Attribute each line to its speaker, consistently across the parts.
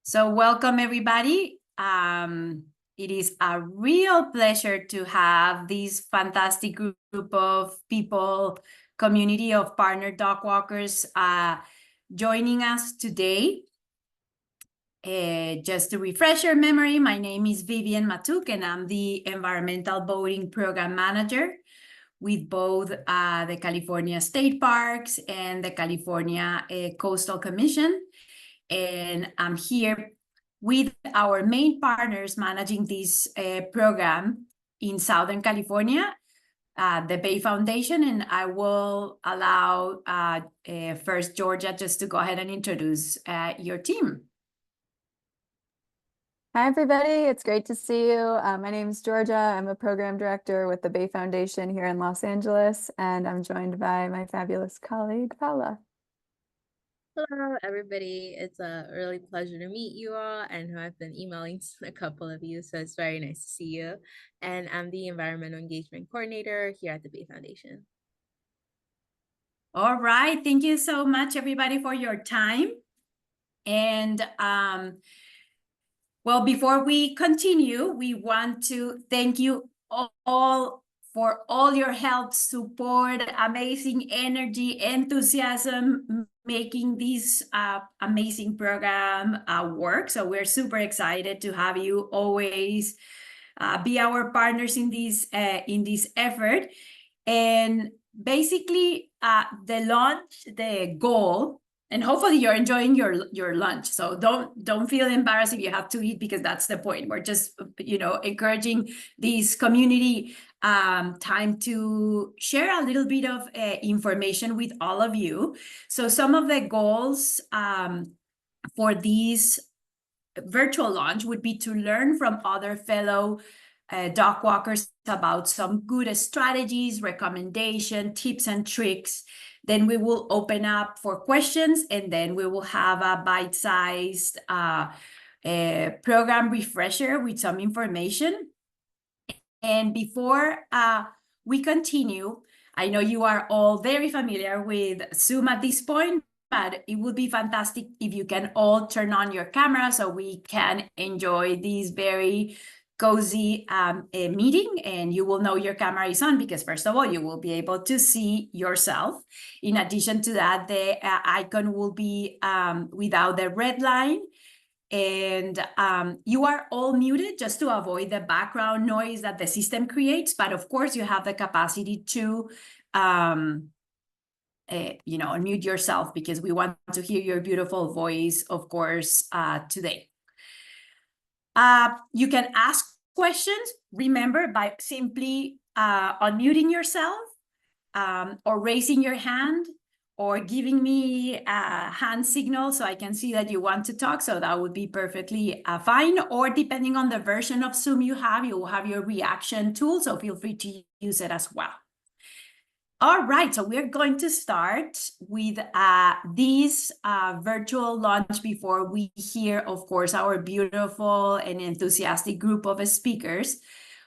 Speaker 1: So welcome everybody. It is a real pleasure to have this fantastic group of people, community of partner Dockwalkers joining us today. Just to refresh your memory, my name is Vivian Matuk and I'm the Environmental Boating Program Manager with both the California State Parks and the California Coastal Commission. And I'm here with our main partners managing this program in Southern California, the Bay Foundation, and I will allow first Georgia just to go ahead and introduce your team.
Speaker 2: Hi, everybody. It's great to see you. My name is Georgia. I'm a program director with the Bay Foundation here in Los Angeles, and I'm joined by my fabulous colleague, Paula.
Speaker 3: Hello, everybody. It's a really pleasure to meet you all and I've been emailing a couple of you, so it's very nice to see you. And I'm the Environmental Engagement Coordinator here at the Bay Foundation.
Speaker 1: All right. Thank you so much, everybody, for your time. And well, before we continue, we want to thank you all for all your help, support, amazing energy, enthusiasm, making this amazing program work. So we're super excited to have you always be our partners in this effort. And basically, the goal, and hopefully you're enjoying your lunch. So don't feel embarrassed if you have to eat, because that's the point. We're just, encouraging this community time to share a little bit of information with all of you. So some of the goals for this virtual launch would be to learn from other fellow Dockwalkers about some good strategies, recommendation, tips and tricks. Then we will open up for questions, and then we will have a bite-sized program refresher with some information. And before we continue, I know you are all very familiar with Zoom at this point, but it would be fantastic if you can all turn on your camera so we can enjoy this very cozy meeting, and you will know your camera is on because first of all, you will be able to see yourself. In addition to that, the icon will be without the red line. And you are all muted just to avoid the background noise that the system creates. But of course, you have the capacity to unmute yourself because we want to hear your beautiful voice, of course, today. You can ask questions, remember, by simply unmuting yourself or raising your hand or giving me a hand signal so I can see that you want to talk. So that would be perfectly fine. Or depending on the version of Zoom you will have your reaction tool. So feel free to use it as well. All right, so we're going to start with this virtual launch before we hear, of course, our beautiful and enthusiastic group of speakers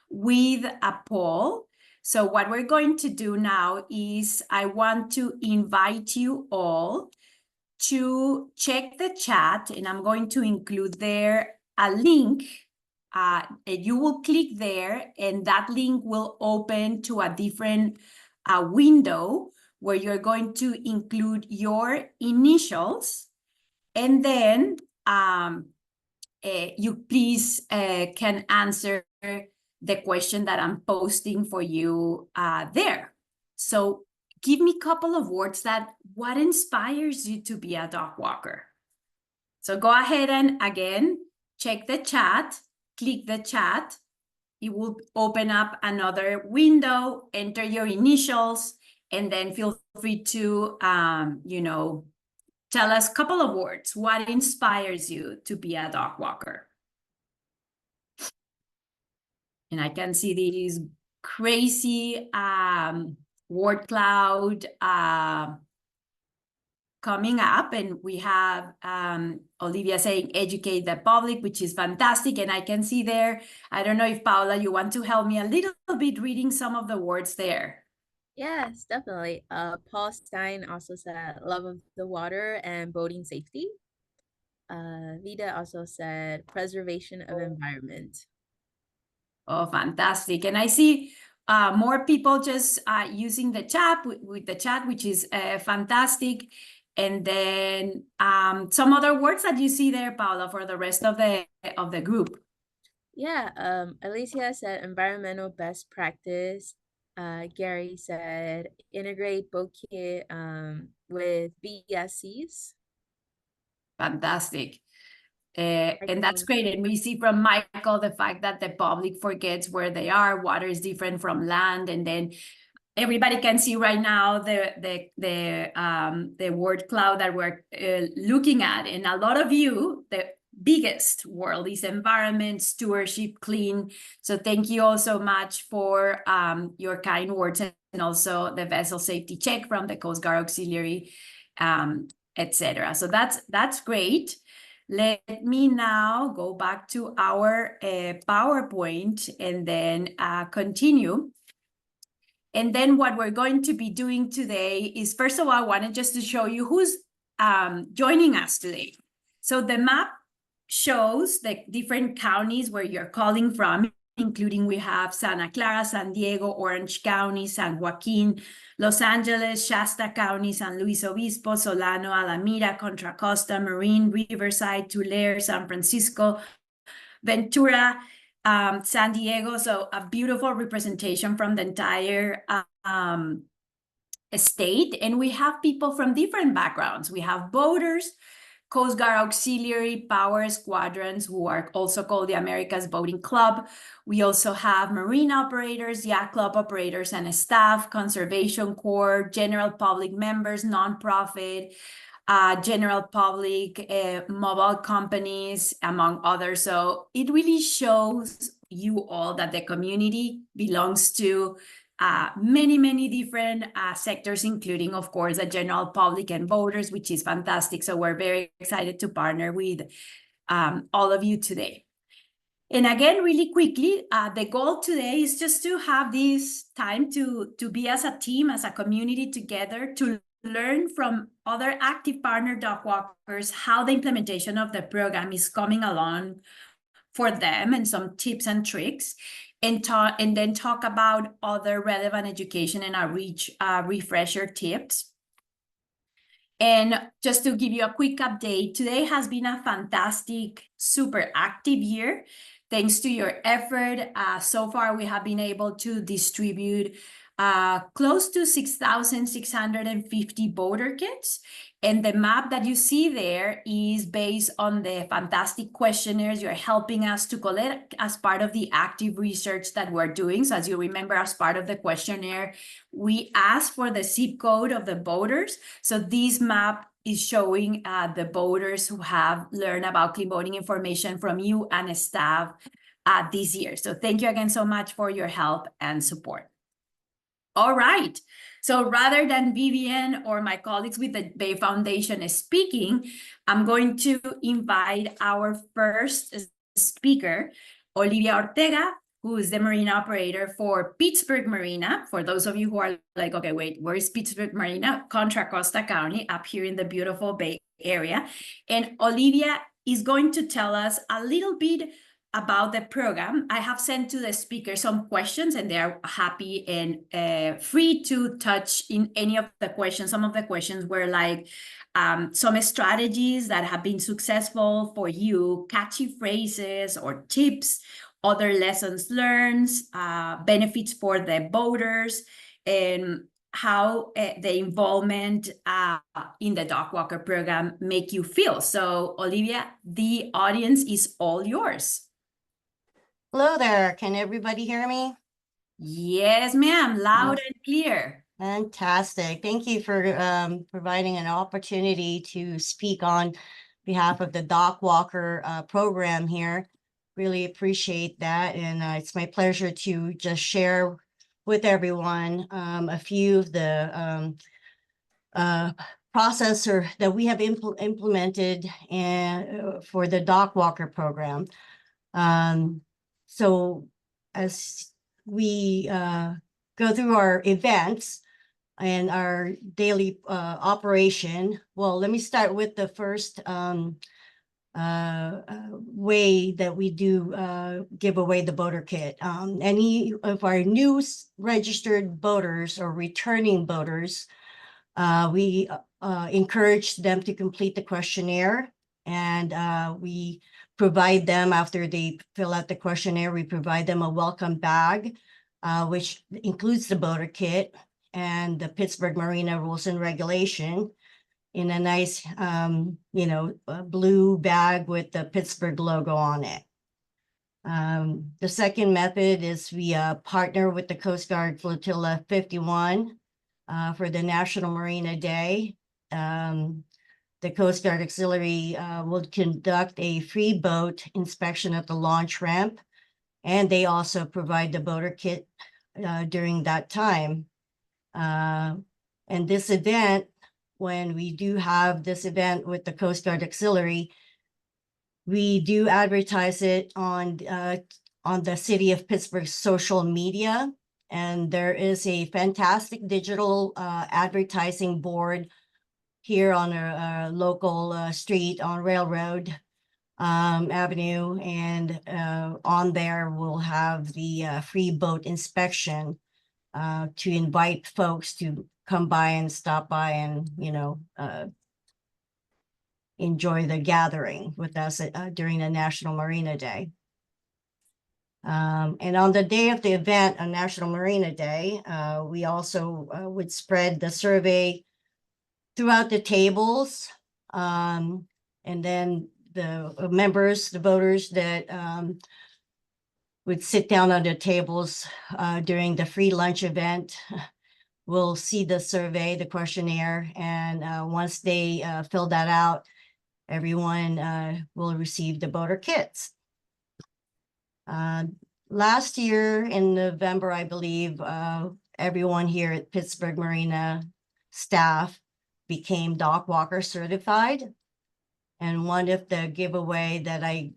Speaker 1: with a poll. So what we're going to do now is I want to invite you all to check the chat, and I'm going to include there a link. You will click there, and that link will open to a different window where you're going to include your initials, and then you please can answer the question that I'm posting for you there. So give me a couple of words what inspires you to be a dog walker. So go ahead and again, check the chat, click the chat. It will open up another window, enter your initials, and then feel free to, tell us a couple of words. What inspires you to be a dog walker? And I can see this crazy word cloud coming up, and we have Olivia saying educate the public, which is fantastic. And I can see there, I don't know if Paula, you want to help me a little bit reading some of the words there.
Speaker 3: Yes, definitely. Paul Stein also said love of the water and boating safety. Vida also said preservation of environment.
Speaker 1: Oh, fantastic. And I see more people just using the chat with the chat, which is fantastic. And then some other words that you see there, Paula, for the rest of the group.
Speaker 3: Yeah, Alicia said environmental best practice. Gary said integrate bouquet with BSCs.
Speaker 1: Fantastic. And that's great. And we see from Michael the fact that the public forgets where they are. Water is different from land. And then everybody can see right now the word cloud that we're looking at. And a lot of you, the biggest world is environment, stewardship, clean. So thank you all so much for your kind words, and also the vessel safety check from the Coast Guard Auxiliary, etc. So that's great. Let me now go back to our PowerPoint and then continue. And then what we're going to be doing today is, first of all, I wanted just to show you who's joining us today. So the map shows the different counties where you're calling from, including we have Santa Clara, San Diego, Orange County, San Joaquin, Los Angeles, Shasta County, San Luis Obispo, Solano, Alameda, Contra Costa, Marin, Riverside, Tulare, San Francisco, Ventura, San Diego. So a beautiful representation from the entire state. And we have people from different backgrounds. We have boaters, Coast Guard Auxiliary Power Squadrons, who are also called the America's Boating Club. We also have marine operators, yacht club operators and staff, conservation corps, general public members, nonprofit, general public, mobile companies, among others. So it really shows you all that the community belongs to many different sectors, including, of course, the general public and voters, which is fantastic. So we're very excited to partner with all of you today. And again, really quickly, the goal today is just to have this time to be as a team, as a community together, to learn from other active partner Dockwalkers how the implementation of the program is coming along for them, and some tips and tricks, and then talk about other relevant education and outreach refresher tips. And just to give you a quick update, today has been a fantastic, super active year. Thanks to your effort, so far we have been able to distribute close to 6,650 voter kits. And the map that you see there is based on the fantastic questionnaires you're helping us to collect as part of the active research that we're doing. So as you remember, as part of the questionnaire, we asked for the zip code of the voters. So this map is showing the voters who have learned about clean voting information from you and staff this year. So thank you again so much for your help and support. All right. So rather than Vivian or my colleagues with the Bay Foundation speaking, I'm going to invite our first speaker, Olivia Ortega, who is the marine operator for Pittsburgh Marina. For those of you who are like, okay, wait, where is Pittsburgh Marina? Contra Costa County, up here in the beautiful Bay Area. And Olivia is going to tell us a little bit about the program. I have sent to the speaker some questions, and they're happy and free to touch in any of the questions. Some of the questions were like some strategies that have been successful for you, catchy phrases or tips, other lessons learned, benefits for the voters, and how the involvement in the Dockwalker program make you feel. So Olivia, the audience is all yours.
Speaker 4: Hello there. Can everybody hear me?
Speaker 1: Yes, ma'am. Loud and clear.
Speaker 4: Fantastic. Thank you for providing an opportunity to speak on behalf of the Dockwalker program here. Really appreciate that. And it's my pleasure to just share with everyone a few of the process that we have implemented for the Dockwalker program. So as we go through our events and our daily operation, well, let me start with the first way that we do give away the voter kit. Any of our new registered voters or returning voters, we encourage them to complete the questionnaire, and we provide them, after they fill out the questionnaire, we provide them a welcome bag, which includes the voter kit and the Pittsburgh Marina rules and regulation in a nice, blue bag with the Pittsburgh logo on it. The second method is we partner with the Coast Guard Flotilla 51 for the National Marina Day. The Coast Guard Auxiliary will conduct a free boat inspection at the launch ramp, and they also provide the boater kit during that time. And this event, when we do have this event with the Coast Guard Auxiliary, we do advertise it on the City of Pittsburgh social media, and there is a fantastic digital advertising board here on a local street on Railroad Avenue, and on there we'll have the free boat inspection to invite folks to come by and stop by and enjoy the gathering with us during the National Marina Day. And on the day of the event, on National Marina Day, we also would spread the survey throughout the tables. And then the members, the voters that would sit down on the tables during the free lunch event will see the survey, the questionnaire, and once they fill that out, everyone will receive the voter kits. Last year in November, I believe, everyone here at Pittsburgh Marina staff became Dockwalker certified. And one of the giveaway that I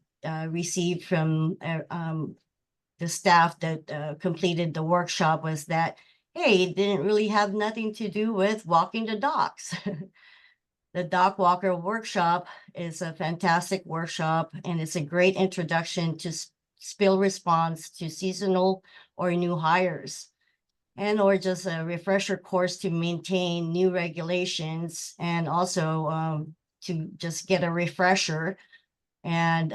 Speaker 4: received from the staff that completed the workshop was that, hey, it didn't really have nothing to do with walking the docks. The Dockwalker workshop is a fantastic workshop, and it's a great introduction to spill response to seasonal or new hires, and or just a refresher course to maintain new regulations, and also to just get a refresher and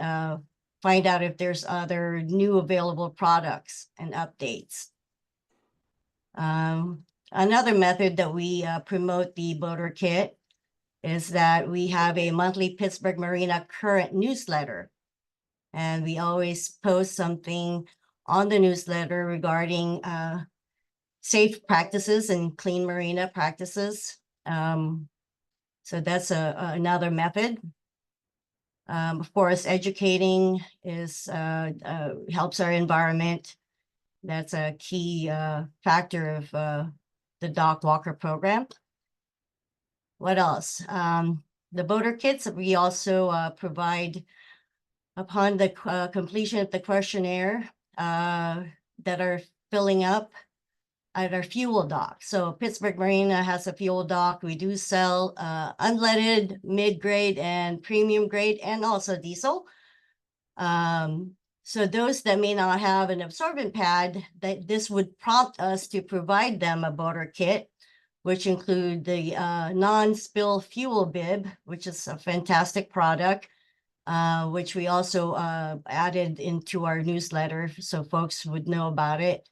Speaker 4: find out if there's other new available products and updates. Another method that we promote the voter kit is that we have a monthly Pittsburgh Marina current newsletter. And we always post something on the newsletter regarding safe practices and clean marina practices. So that's another method. Of course, educating is helps our environment. That's a key factor of the Dockwalker program. What else? The voter kits we also provide upon the completion of the questionnaire that are filling up at our fuel dock. So Pittsburgh Marina has a fuel dock. We do sell unleaded, mid-grade, and premium grade, and also diesel. So those that may not have an absorbent pad, that this would prompt us to provide them a voter kit, which include the non-spill fuel bib, which is a fantastic product, which we also added into our newsletter so folks would know about it.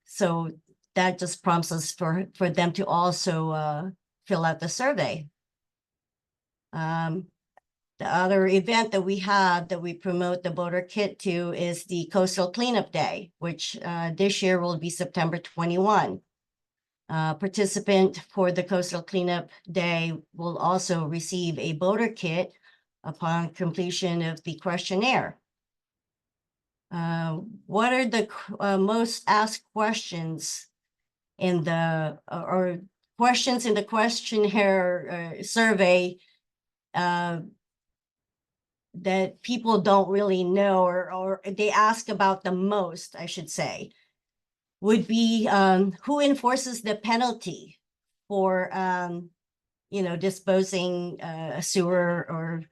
Speaker 4: So that just prompts us for them to also fill out the survey. The other event that we have that we promote the voter kit to is the Coastal Cleanup Day, which this year will be September 21. Participant for the Coastal Cleanup Day will also receive a voter kit upon completion of the questionnaire. What are the most asked questions in the or questions in the questionnaire survey that people don't really know, or they ask about the most, I should say, would be who enforces the penalty for disposing a sewer or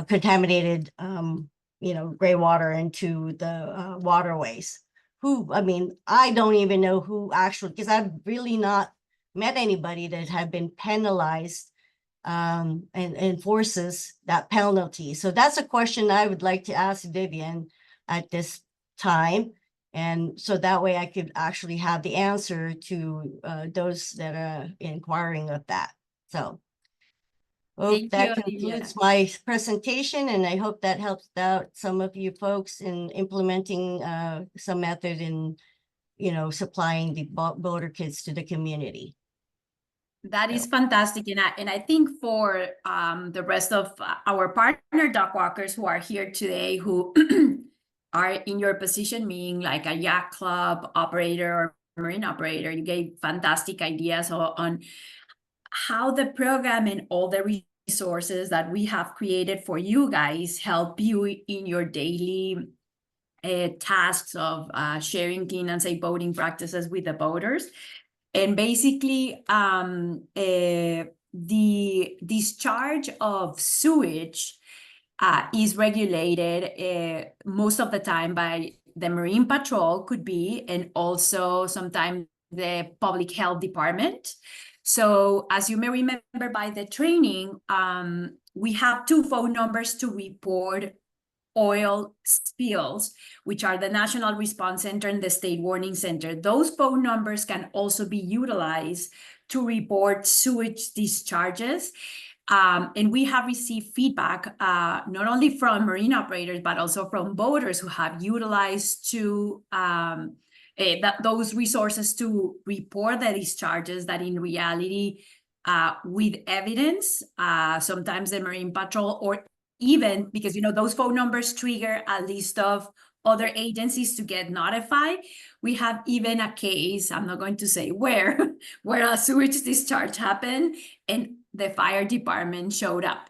Speaker 4: contaminated, gray water into the waterways. I mean, I don't even know who actually, because I've really not met anybody that have been penalized and enforces that penalty. So that's a question I would like to ask Vivian at this time. And so that way I could actually have the answer to those that are inquiring of that. So
Speaker 1: Thank
Speaker 4: that
Speaker 1: you,
Speaker 4: concludes
Speaker 1: Olivia.
Speaker 4: my presentation, and I hope that helps out some of you folks in implementing some method in, supplying the boater kits to the community.
Speaker 1: That is fantastic. And I think for the rest of our partner Dockwalkers who are here today, who are in your position, meaning like a yacht club operator or marine operator, you gave fantastic ideas on how the program and all the resources that we have created for you guys help you in your daily tasks of sharing clean and safe boating practices with the boaters. And basically, the discharge of sewage is regulated most of the time by the Marine Patrol, could be, and also sometimes the Public Health Department. So as you may remember by the training, we have 2 phone numbers to report oil spills, which are the National Response Center and the State Warning Center. Those phone numbers can also be utilized to report sewage discharges. And we have received feedback not only from marine operators, but also from boaters who have utilized those resources to report the discharges that in reality, with evidence, sometimes the Marine Patrol or even because, those phone numbers trigger a list of other agencies to get notified. We have even a case, I'm not going to say where a sewage discharge happened and the fire department showed up.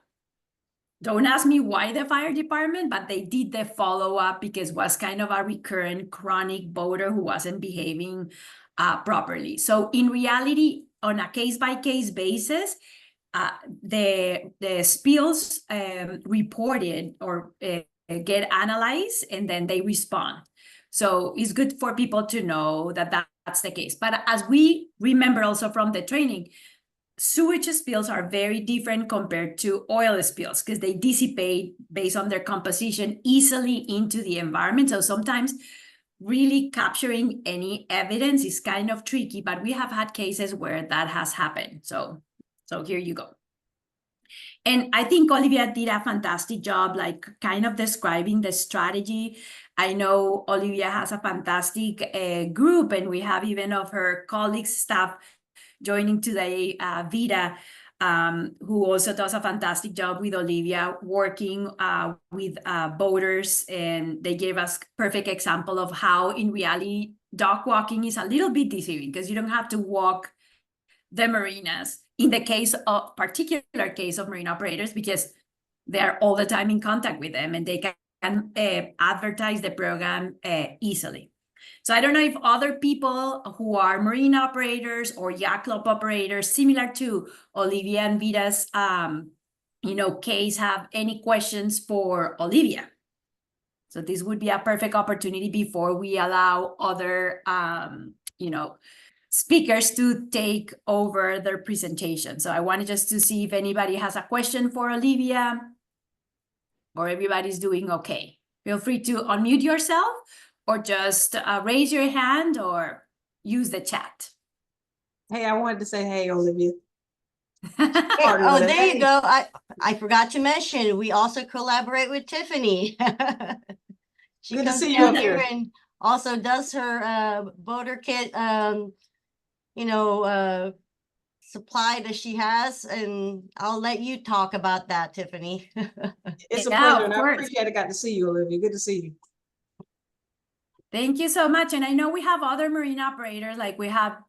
Speaker 1: Don't ask me why the fire department, but they did the follow-up because it was kind of a recurrent chronic boater who wasn't behaving properly. So in reality, on a case-by-case basis, the spills reported or get analyzed and then they respond. So it's good for people to know that that's the case. But as we remember also from the training, sewage spills are very different compared to oil spills because they dissipate based on their composition easily into the environment. So sometimes really capturing any evidence is kind of tricky, but we have had cases where that has happened. So here you go. And I think Olivia did a fantastic job, like kind of describing the strategy. I know Olivia has a fantastic group, and we have even of her colleagues, staff joining today, Vida, who also does a fantastic job with Olivia, working with boaters, and they gave us perfect example of how in reality, dock walking is a little bit deceiving because you don't have to walk the marinas in the particular case of marine operators, because they're all the time in contact with them and they can advertise the program easily. So I don't know if other people who are marine operators or yacht club operators, similar to Olivia and Vita's, case, have any questions for Olivia. So this would be a perfect opportunity before we allow other, speakers to take over their presentation. So I wanted just to see if anybody has a question for Olivia or everybody's doing okay. Feel free to unmute yourself or just raise your hand or use the chat.
Speaker 5: Hey, I wanted to say, hey, Olivia.
Speaker 4: Oh, there you go. I forgot to mention, we also collaborate with Tiffany. She
Speaker 5: Good to
Speaker 4: comes
Speaker 5: see you
Speaker 4: down
Speaker 5: up
Speaker 4: here
Speaker 5: here.
Speaker 4: and also does her boater kit, supply that she has, and I'll let you talk about that, Tiffany.
Speaker 5: It's a
Speaker 1: Yeah,
Speaker 5: pleasure,
Speaker 1: of
Speaker 5: and I
Speaker 1: course.
Speaker 5: appreciate I got to see you, Olivia. Good to see you.
Speaker 1: Thank you so much. And I know we have other marine operators, like we have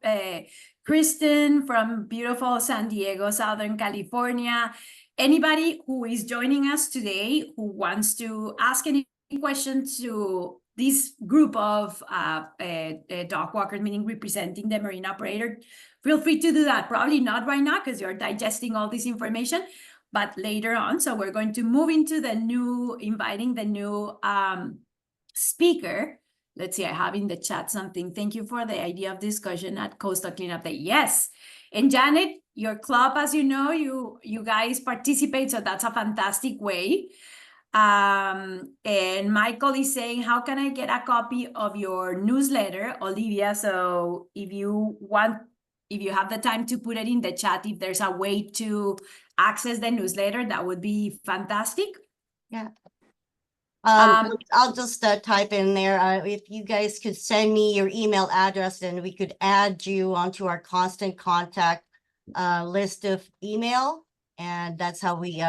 Speaker 1: Kristen from beautiful San Diego, Southern California. Anybody who is joining us today who wants to ask any questions to this group of dock walkers, meaning representing the marine operator, feel free to do that. Probably not right now because you're digesting all this information, but later on. So we're going to move into inviting the new speaker. Let's see, I have in the chat something. Thank you for the idea of discussion at Coastal Cleanup Day. Yes. And Janet, your club, as you know, you guys participate, so that's a fantastic way. And Michael is saying, how can I get a copy of your newsletter, Olivia? So if you have the time to put it in the chat, if there's a way to access the newsletter, that would be fantastic.
Speaker 4: Yeah.
Speaker 1: Um,
Speaker 4: I'll just type in there. If you guys could send me your email address, then we could add you onto our constant contact list of email. And that's how we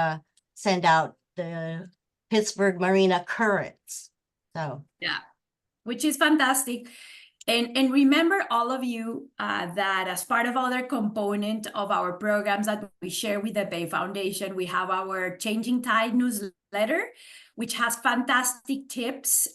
Speaker 4: send out the Pittsburgh Marina Currents. So
Speaker 1: yeah, which is fantastic. And remember, all of you, that as part of other component of our programs that we share with the Bay Foundation, we have our Changing Tide newsletter, which has fantastic tips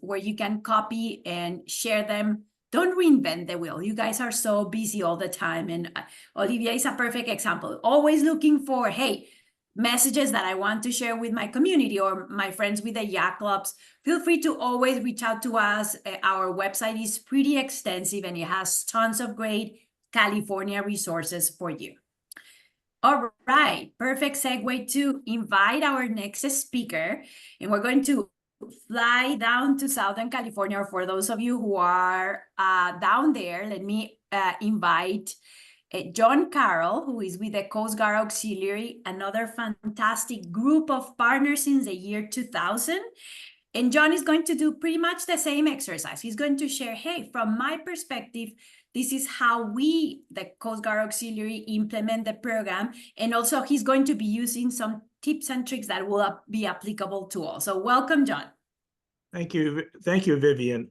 Speaker 1: where you can copy and share them. Don't reinvent the wheel. You guys are so busy all the time. And Olivia is a perfect example. Always looking for, hey, messages that I want to share with my community or my friends with the yacht clubs. Feel free to always reach out to us. Our website is pretty extensive and it has tons of great California resources for you. All right, perfect segue to invite our next speaker. And we're going to fly down to Southern California. For those of you who are down there, let me invite John Carroll, who is with the Coast Guard Auxiliary, another fantastic group of partners since the year 2000. And John is going to do pretty much the same exercise. He's going to share, hey, from my perspective, this is how we, the Coast Guard Auxiliary, implement the program. And also he's going to be using some tips and tricks that will be applicable to all. So welcome, John.
Speaker 6: Thank you. Thank you, Vivian.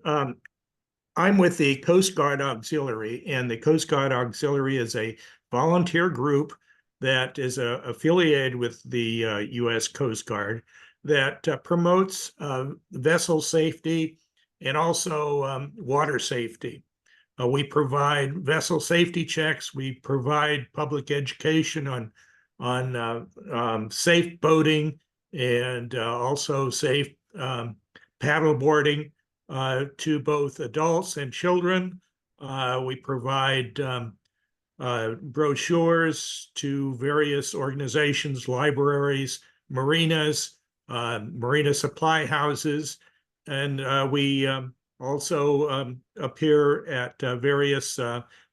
Speaker 6: I'm with the Coast Guard Auxiliary, and the Coast Guard Auxiliary is a volunteer group that is affiliated with the U.S. Coast Guard that promotes vessel safety and also water safety. We provide vessel safety checks. We provide public education on safe boating and also safe paddle boarding to both adults and children. We provide brochures to various organizations, libraries, marinas, marina supply houses, and we also appear at various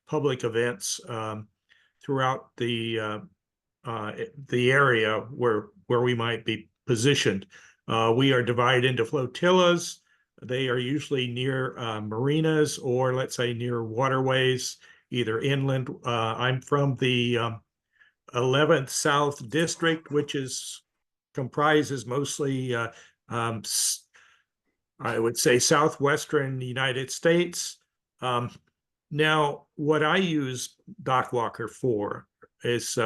Speaker 6: public events throughout the area where we might be positioned. We are divided into flotillas. They are usually near marinas or, let's say, near waterways, either inland. I'm from the 11th South District, which comprises mostly, I would say, southwestern United States. Now, what I use Dockwalker for is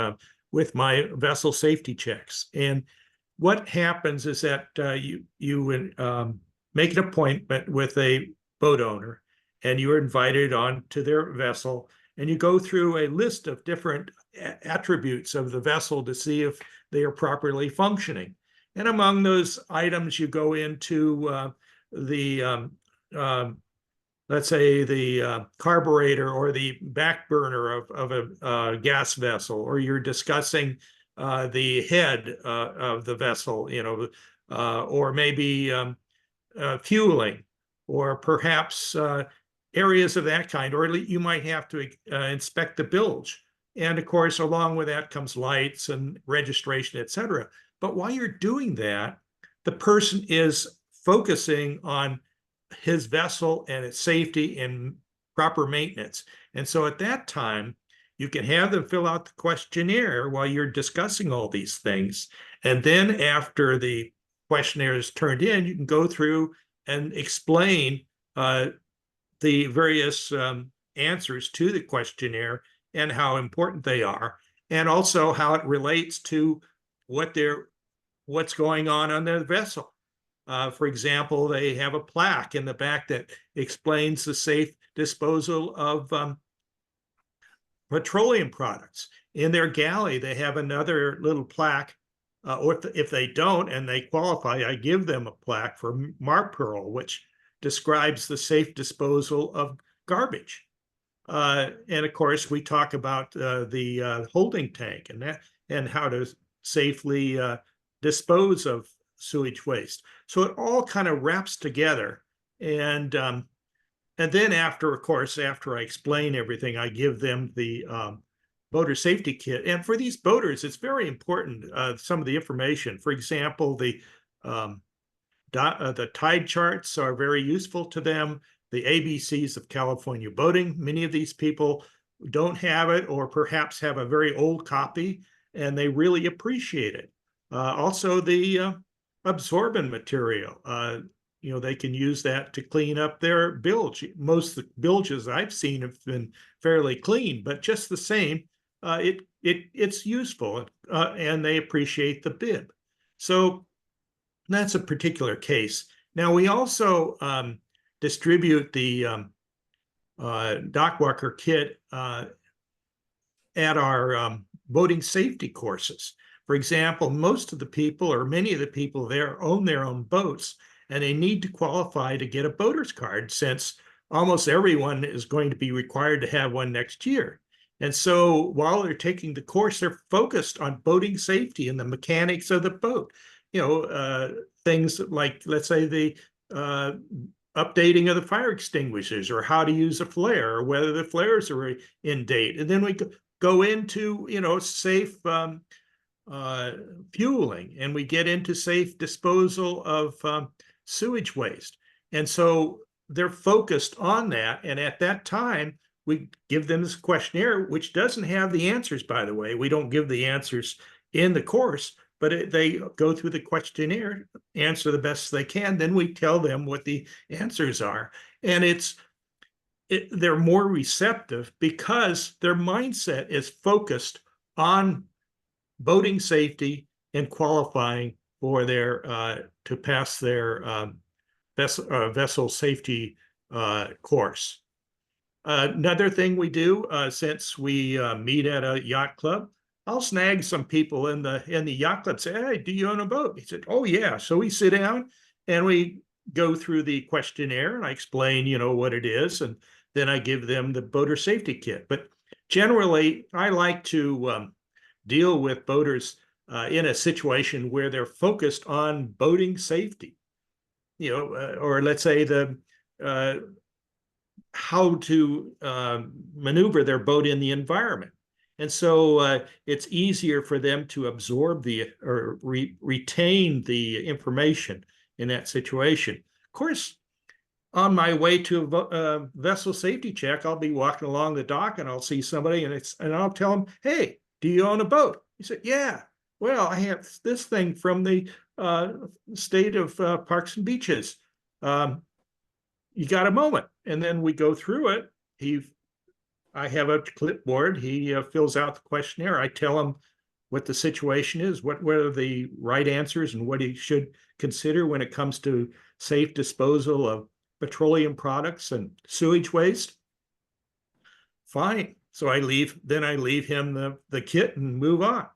Speaker 6: with my vessel safety checks. And what happens is that you make an appointment with a boat owner, and you're invited onto their vessel, and you go through a list of different attributes of the vessel to see if they are properly functioning. And among those items, you go into let's say the carburetor or the back burner of a gas vessel, or you're discussing the head of the vessel, or maybe fueling, or perhaps areas of that kind, or you might have to inspect the bilge. And of course, along with that comes lights and registration, etc. But while you're doing that, the person is focusing on his vessel and its safety and proper maintenance. And so at that time, you can have them fill out the questionnaire while you're discussing all these things. And then after the questionnaire is turned in, you can go through and explain the various answers to the questionnaire and how important they are, and also how it relates to what's going on the vessel. For example, they have a plaque in the back that explains the safe disposal of petroleum products. in their galley, they have another little plaque. Or if they don't and they qualify, I give them a plaque for MARPEARL, which describes the safe disposal of garbage. And of course, we talk about the holding tank and how to safely dispose of sewage waste. So it all kind of wraps together. And then after, of course, after I explain everything, I give them the boater safety kit. And for these boaters, it's very important, some of the information. For example, the tide charts are very useful to them. The ABCs of California boating. Many of these people don't have it, or perhaps have a very old copy, and they really appreciate it. Also, the absorbent material. They can use that to clean up their bilge. Most of the bilges I've seen have been fairly clean, but just the same, it's useful, and they appreciate the bib. So that's a particular case. Now, we also distribute the Dockwalker kit at our boating safety courses. For example, most of the people, or many of the people there, own their own boats, and they need to qualify to get a boater's card, since almost everyone is going to be required to have one next year. And so while they're taking the course, they're focused on boating safety and the mechanics of the boat. Things like, let's say, the updating of the fire extinguishers, or how to use a flare, or whether the flares are in date. And then we go into, safe fueling, and we get into safe disposal of sewage waste. And so they're focused on that. And at that time, we give them this questionnaire, which doesn't have the answers, by the way. We don't give the answers in the course, but they go through the questionnaire, answer the best they can. Then we tell them what the answers are. And they're more receptive because their mindset is focused on boating safety and qualifying for to pass their vessel safety course. Another thing we do, since we meet at a yacht club, I'll snag some people in the yacht club, say, "Hey, do you own a boat?" He said, "Oh yeah." So we sit down and we go through the questionnaire, and I explain, what it is, and then I give them the boater safety kit. But generally, I like to deal with boaters in a situation where they're focused on boating safety, or let's say how to maneuver their boat in the environment. And so it's easier for them to absorb or retain the information in that situation. Of course, on my way to a vessel safety check, I'll be walking along the dock, and I'll see somebody, and I'll tell them, "Hey, do you own a boat?" He said, "Yeah. Well, I have this thing from the state of Parks and Beaches. You got a moment?" And then we go through it. I have a clipboard. He fills out the questionnaire. I tell him what the situation is, what are the right answers, and what he should consider when it comes to safe disposal of petroleum products and sewage waste. Fine. So I leave him the kit and move on.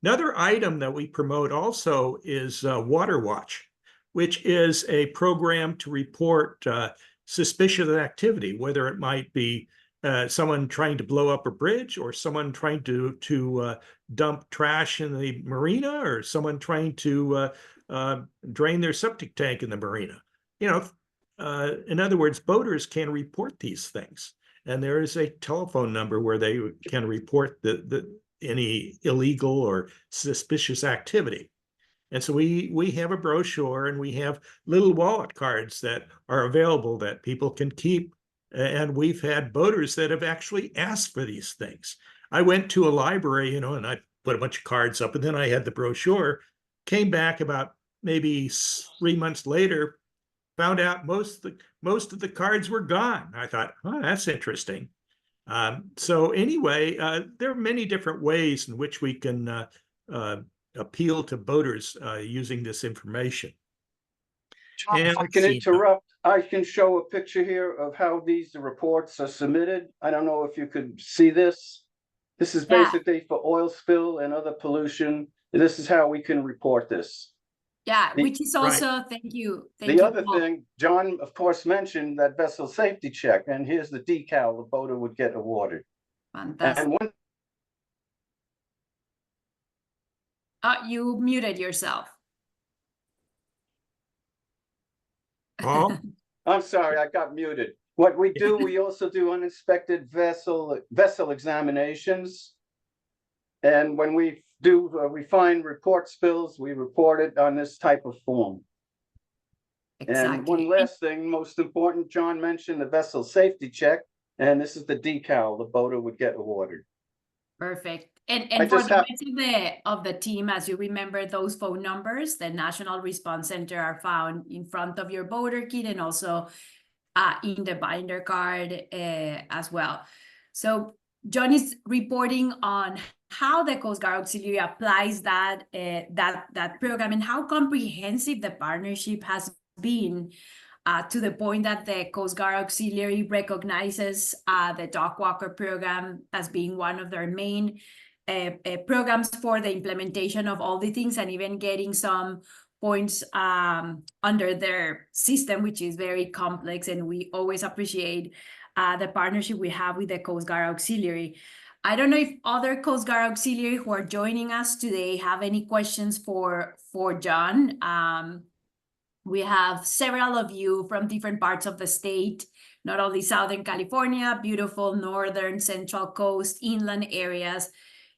Speaker 6: Another item that we promote also is Water Watch, which is a program to report suspicious activity, whether it might be someone trying to blow up a bridge, or someone trying to dump trash in the marina, or someone trying to drain their septic tank in the marina. In other words, boaters can report these things, and there is a telephone number where they can report any illegal or suspicious activity. And so we have a brochure, and we have little wallet cards that are available that people can keep. And we've had boaters that have actually asked for these things. I went to a library, and I put a bunch of cards up, and then I had the brochure, came back about maybe 3 months later, found out most of the cards were gone. I thought, oh, that's interesting. So anyway, there are many different ways in which we can appeal to boaters using this information.
Speaker 7: John, if I can interrupt, I can show a picture here of how these reports are submitted. I don't know if you could see this. This is
Speaker 1: Yeah.
Speaker 7: basically for oil spill and other pollution. This is how we can report this.
Speaker 1: Yeah,
Speaker 7: The-
Speaker 1: which is also, thank you. Thank
Speaker 7: The
Speaker 1: you,
Speaker 7: other
Speaker 1: Paul.
Speaker 7: thing, John, of course, mentioned that vessel safety check, and here's the decal the boater would get awarded.
Speaker 1: Fantastic.
Speaker 7: And one,
Speaker 1: You muted yourself.
Speaker 6: Oh,
Speaker 7: I'm sorry, I got muted. What we do, we also do uninspected vessel examinations. And when we do, we find report spills, we report it on this type of form. And one
Speaker 1: Exactly.
Speaker 7: last thing, most important, John mentioned the vessel safety check, and this is the decal the boater would get awarded.
Speaker 1: Perfect.
Speaker 7: I
Speaker 1: And for
Speaker 7: just
Speaker 1: the
Speaker 7: have-
Speaker 1: rest of the team, as you remember, those phone numbers, the National Response Center are found in front of your boater kit and also in the binder card as well. So John is reporting on how the Coast Guard Auxiliary applies that program and how comprehensive the partnership has been, to the point that the Coast Guard Auxiliary recognizes the Dockwalker program as being one of their main programs for the implementation of all the things, and even getting some points under their system, which is very complex. And we always appreciate the partnership we have with the Coast Guard Auxiliary. I don't know if other Coast Guard Auxiliary who are joining us today have any questions for John. We have several of you from different parts of the state, not only Southern California, beautiful Northern, Central Coast, inland areas.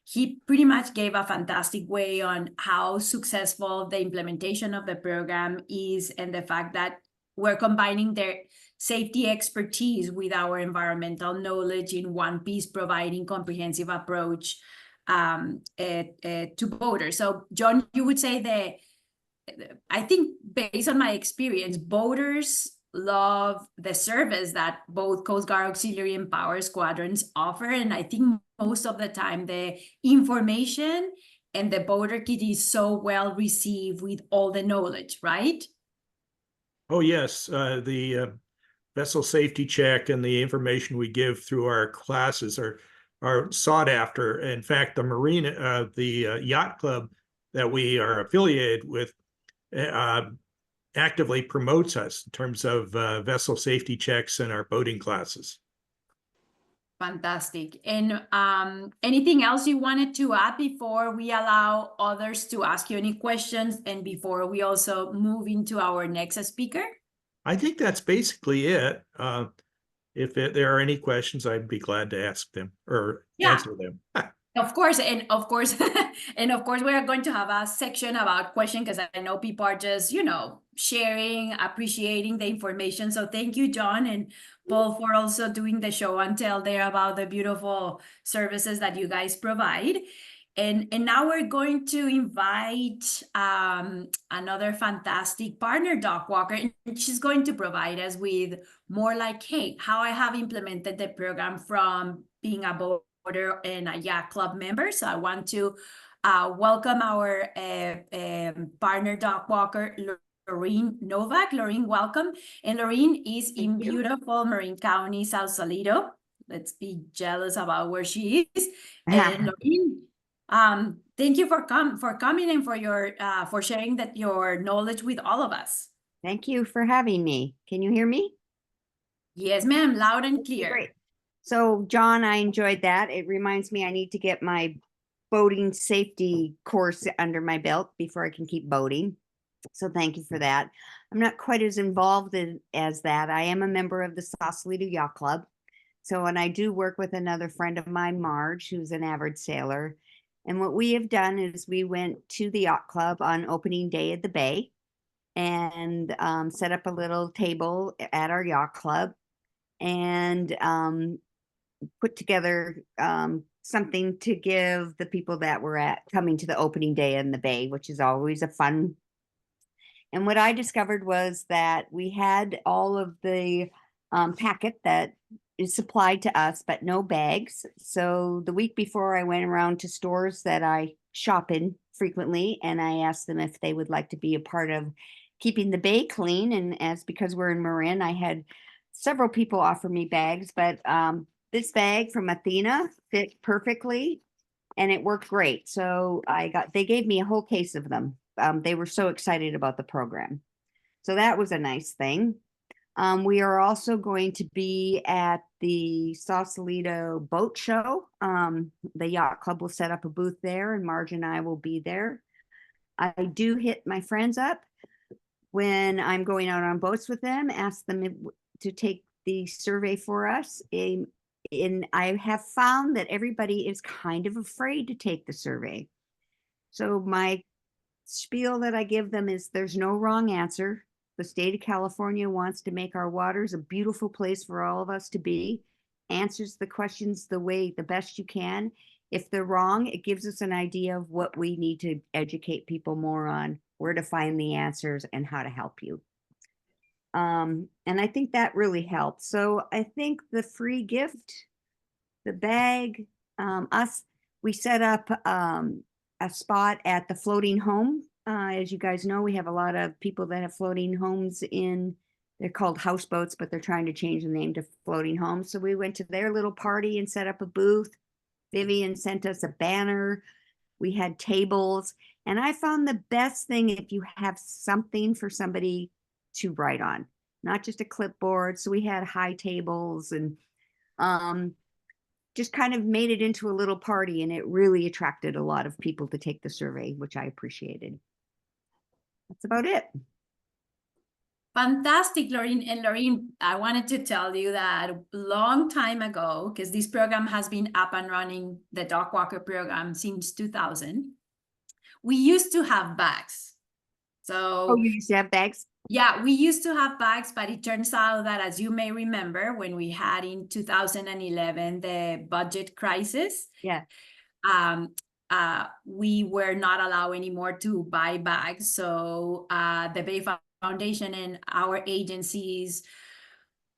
Speaker 1: He pretty much gave a fantastic way on how successful the implementation of the program is, and the fact that we're combining their safety expertise with our environmental knowledge in one piece, providing comprehensive approach to boaters. So John, you would say I think based on my experience, boaters love the service that both Coast Guard Auxiliary and Power Squadrons offer. And I think most of the time the information and the boater kit is so well received with all the knowledge, right?
Speaker 6: oh yes, the vessel safety check and the information we give through our classes are sought after. In fact, the yacht club that we are affiliated with actively promotes us in terms of vessel safety checks in our boating classes.
Speaker 1: Fantastic. And anything else you wanted to add before we allow others to ask you any questions, and before we also move into our next speaker?
Speaker 6: I think that's basically it. If there are any questions, I'd be glad to ask them or answer them.
Speaker 1: Of course, and of course, and of course, we are going to have a section about questions, because I know people are just, sharing, appreciating the information. So thank you, John and Paul, for also doing the show and tell there about the beautiful services that you guys provide. And now we're going to invite another fantastic partner, Dockwalker, and she's going to provide us with more like, hey, how I have implemented the program from being a boater and a yacht club member. So I want to welcome our partner, Dockwalker, Lorene Novak. Lorene, welcome. And Lorene is in beautiful Marin County, Sausalito. Let's be jealous about where she is. And Lorene, thank you for coming and for your for sharing your knowledge with all of us.
Speaker 8: Thank you for having me. Can you hear me?
Speaker 1: Yes, ma'am, loud and clear.
Speaker 8: Great. So, John, I enjoyed that. It reminds me I need to get my boating safety course under my belt before I can keep boating. So thank you for that. I'm not quite as involved as that. I am a member of the Sausalito Yacht Club. So, and I do work with another friend of mine, Marge, who's an avid sailor. And what we have done is we went to the yacht club on opening day at the bay and set up a little table at our yacht club and put together something to give the people that were coming to the opening day in the bay, which is always a fun. And what I discovered was that we had all of the packet that is supplied to us, but no bags. So the week before, I went around to stores that I shop in frequently, and I asked them if they would like to be a part of keeping the bay clean. And because we're in Marin, I had several people offer me bags, but this bag from Athena fit perfectly and it worked great. So they gave me a whole case of them. They were so excited about the program. So that was a nice thing. We are also going to be at the Sausalito Boat Show. The Yacht Club will set up a booth there, and Marge and I will be there. I do hit my friends up when I'm going out on boats with them, ask them to take the survey for us. And I have found that everybody is kind of afraid to take the survey. So my spiel that I give them is there's no wrong answer. The state of California wants to make our waters a beautiful place for all of us to be. Answers the questions the best you can. If they're wrong, it gives us an idea of what we need to educate people more on, where to find the answers and how to help you. And I think that really helped. So I think the free gift, the bag, we set up a spot at the floating home. As you guys know, we have a lot of people that have floating homes they're called houseboats, but they're trying to change the name to floating homes. So we went to their little party and set up a booth. Vivian sent us a banner. We had tables. And I found the best thing if you have something for somebody to write on, not just a clipboard. So we had high tables and just kind of made it into a little party, and it really attracted a lot of people to take the survey, which I appreciated. That's about it.
Speaker 1: Fantastic, Laureen. And Laureen, I wanted to tell you that a long time ago, because this program has been up and running, the Dockwalker program, since 2000, we used to have bags. So
Speaker 8: Oh, you used to have bags?
Speaker 1: Yeah, we used to have bags, but it turns out that, as you may remember, when we had in 2011 the budget crisis,
Speaker 8: Yeah.
Speaker 1: We were not allowed anymore to buy bags. So the Bay Foundation and our agencies,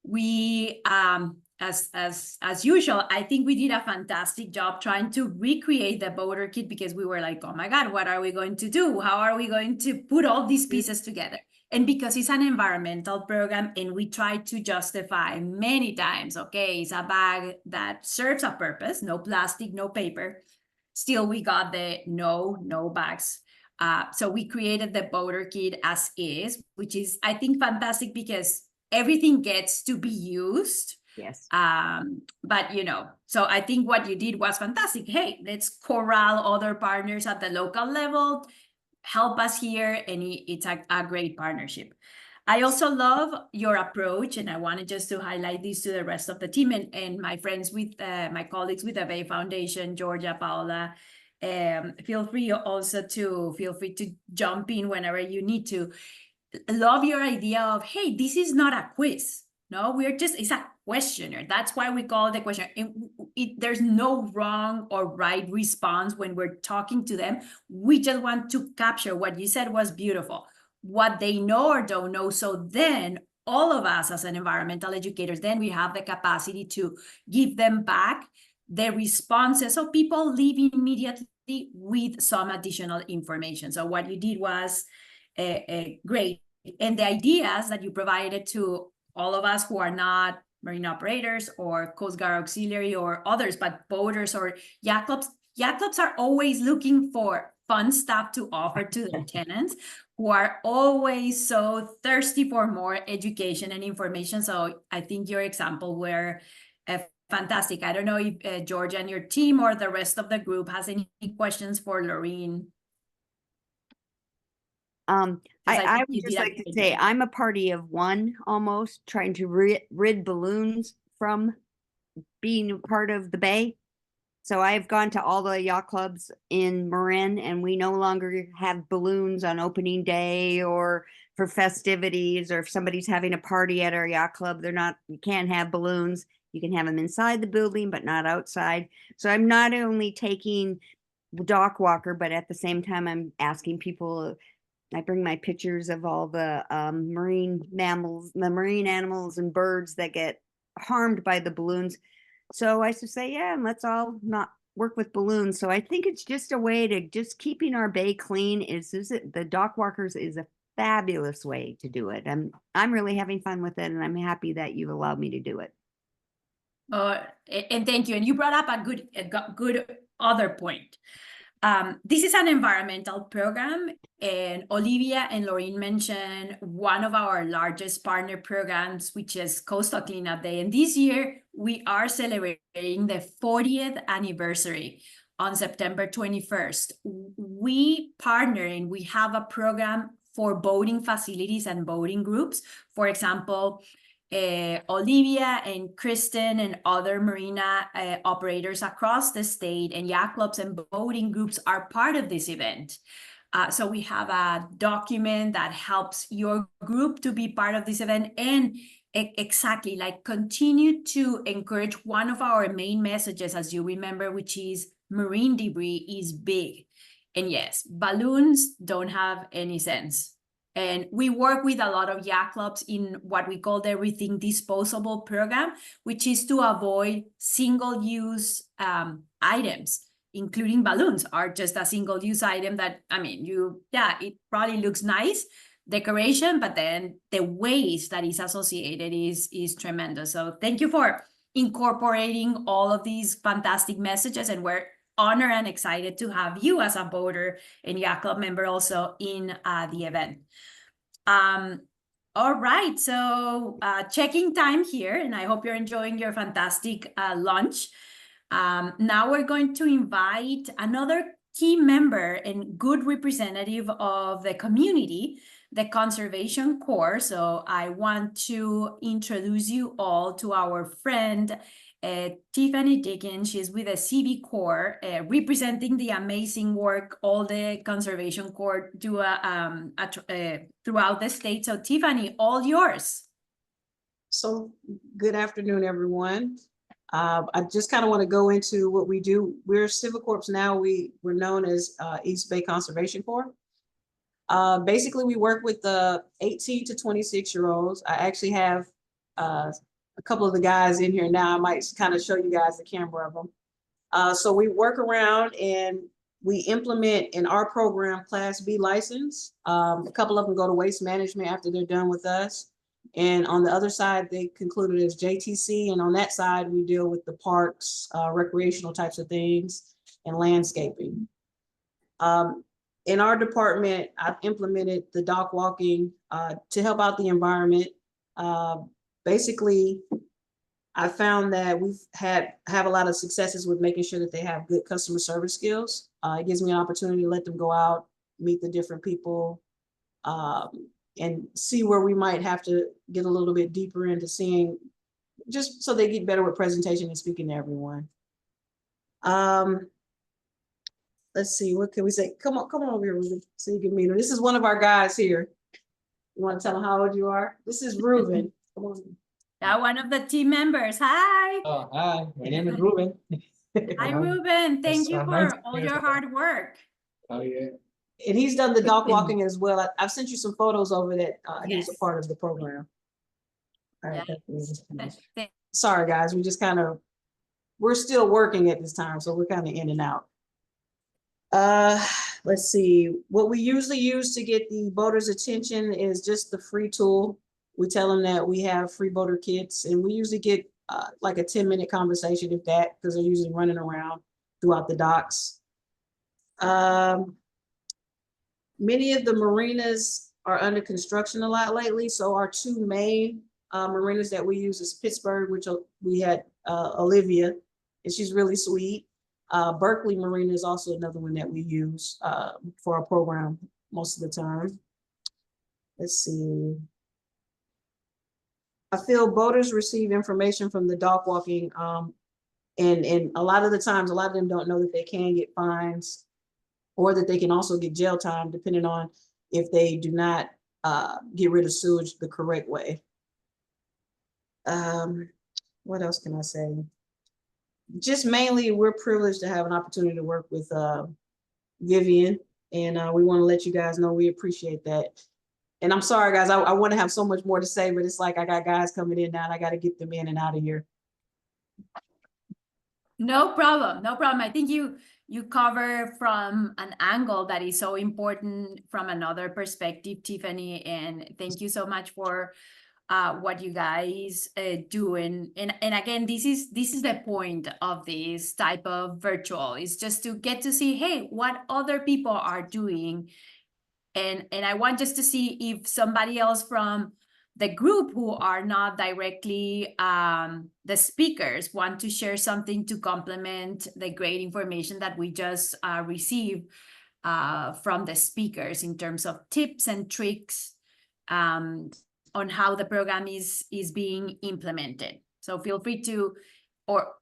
Speaker 1: we as usual, I think we did a fantastic job trying to recreate the boater kit, because we were like, oh my God, what are we going to do? How are we going to put all these pieces together? And because it's an environmental program, and we try to justify many times, okay, it's a bag that serves a purpose, no plastic, no paper. Still, we got the no bags. So we created the boater kit as is, which is, I think, fantastic, because everything gets to be used.
Speaker 8: Yes.
Speaker 1: But so I think what you did was fantastic. Hey, let's corral other partners at the local level, help us here, and it's a great partnership. I also love your approach, and I wanted just to highlight this to the rest of the team and my friends with my colleagues with the Bay Foundation, Georgia, Paola. Feel free to jump in whenever you need to. Love your idea of, hey, this is not a quiz. No, it's a questionnaire. That's why we call it a questionnaire. There's no wrong or right response when we're talking to them. We just want to capture what you said was beautiful, what they know or don't know. So then all of us as an environmental educators, then we have the capacity to give them back the responses, so people leave immediately with some additional information. So what you did was great. And the ideas that you provided to all of us who are not marine operators or Coast Guard auxiliary or others, but boaters or yacht clubs are always looking for fun stuff to offer to their tenants, who are always so thirsty for more education and information. So I think your example were fantastic. I don't know if Georgia and your team or the rest of the group has any questions for Laureen.
Speaker 8: I would just like to say I'm a party of one, almost trying to rid balloons from being part of the Bay. So I've gone to all the yacht clubs in Marin, and we no longer have balloons on opening day or for festivities, or if somebody's having a party at our yacht club, you can't have balloons. You can have them inside the building, but not outside. So I'm not only taking Dockwalker, but at the same time, I'm asking people. I bring my pictures of all the marine mammals, the marine animals and birds that get harmed by the balloons. So I should say, yeah, and let's all not work with balloons. So I think it's just a way to just keeping our bay clean. The Dockwalkers is a fabulous way to do it. I'm really having fun with it, and I'm happy that you've allowed me to do it.
Speaker 1: And thank you. And you brought up a good other point. This is an environmental program, and Olivia and Laureen mentioned one of our largest partner programs, which is Coastal Cleanup Day. And this year, we are celebrating the 40th anniversary on September 21st. We partner and we have a program for boating facilities and boating groups. For example, Olivia and Kristen and other marina operators across the state and yacht clubs and boating groups are part of this event. So we have a document that helps your group to be part of this event and exactly like continue to encourage one of our main messages, as you remember, which is marine debris is big. And yes, balloons don't have any sense. And we work with a lot of yacht clubs in what we call the Everything Disposable program, which is to avoid single-use items, including balloons are just a single-use item that, I mean, it probably looks nice, decoration, but then the waste that is associated is tremendous. So thank you for incorporating all of these fantastic messages, and we're honored and excited to have you as a boater and yacht club member also in the event. All right, so checking time here, and I hope you're enjoying your fantastic lunch. Now we're going to invite another key member and good representative of the community, the Conservation Corps. So I want to introduce you all to our friend, Tiffany Dickens. She's with the CV Corps, representing the amazing work all the Conservation Corps do throughout the state. So Tiffany, all yours.
Speaker 5: So good afternoon, everyone. I just kind of want to go into what we do. We're Civil Corps now. We're known as East Bay Conservation Corps. Basically, we work with the 18 to 26-year-olds. I actually have a couple of the guys in here now. I might kind of show you guys the camera of them. So we work around and we implement in our program Class B license. A couple of them go to waste management after they're done with us. And on the other side, they concluded as JTC. And on that side, we deal with the parks, recreational types of things, and landscaping. In our department, I've implemented the dock walking to help out the environment. Basically, I found that we've have a lot of successes with making sure that they have good customer service skills. It gives me an opportunity to let them go out, meet the different people, and see where we might have to get a little bit deeper into seeing, just so they get better with presentation and speaking to everyone. Let's see, what can we say? Come on over here, Ruben, so you can meet her. This is one of our guys here. You want to tell them how old you are? This is Ruben. Come on.
Speaker 1: Now, one of the team members. Hi.
Speaker 9: Oh, hi, my name is Ruben.
Speaker 1: Hi, Ruben. Thank you for all your hard work.
Speaker 9: Oh, yeah.
Speaker 5: And he's done the dock walking as well. I've sent you some photos over that he's a
Speaker 1: Yes.
Speaker 5: part of the program. All right.
Speaker 1: Yeah.
Speaker 5: Sorry, guys. We just we're still working at this time, so we're kind of in and out. Let's see. What we usually use to get the boaters' attention is just the free tool. We tell them that we have free boater kits, and we usually get like a 10-minute conversation, if that, because they're usually running around throughout the docks. Many of the marinas are under construction a lot lately. So our two main marinas that we use is Pittsburgh, which we had Olivia, and she's really sweet. Berkeley Marina is also another one that we use for our program most of the time. Let's see. I feel boaters receive information from the dock walking, and a lot of the times, a lot of them don't know that they can get fines, or that they can also get jail time, depending on if they do not get rid of sewage the correct way. What else can I say? Just mainly, we're privileged to have an opportunity to work with Vivian, and we want to let you guys know we appreciate that. And I'm sorry, guys, I want to have so much more to say, but it's like I got guys coming in now, and I got to get them in and out of here.
Speaker 1: No problem. No problem. I think you cover from an angle that is so important from another perspective, Tiffany, and thank you so much for what you guys do. And again, this is the point of this type of virtual, is just to get to see, hey, what other people are doing. And I want just to see if somebody else from the group who are not directly the speakers want to share something to complement the great information that we just received from the speakers in terms of tips and tricks on how the program is being implemented. So feel free to, or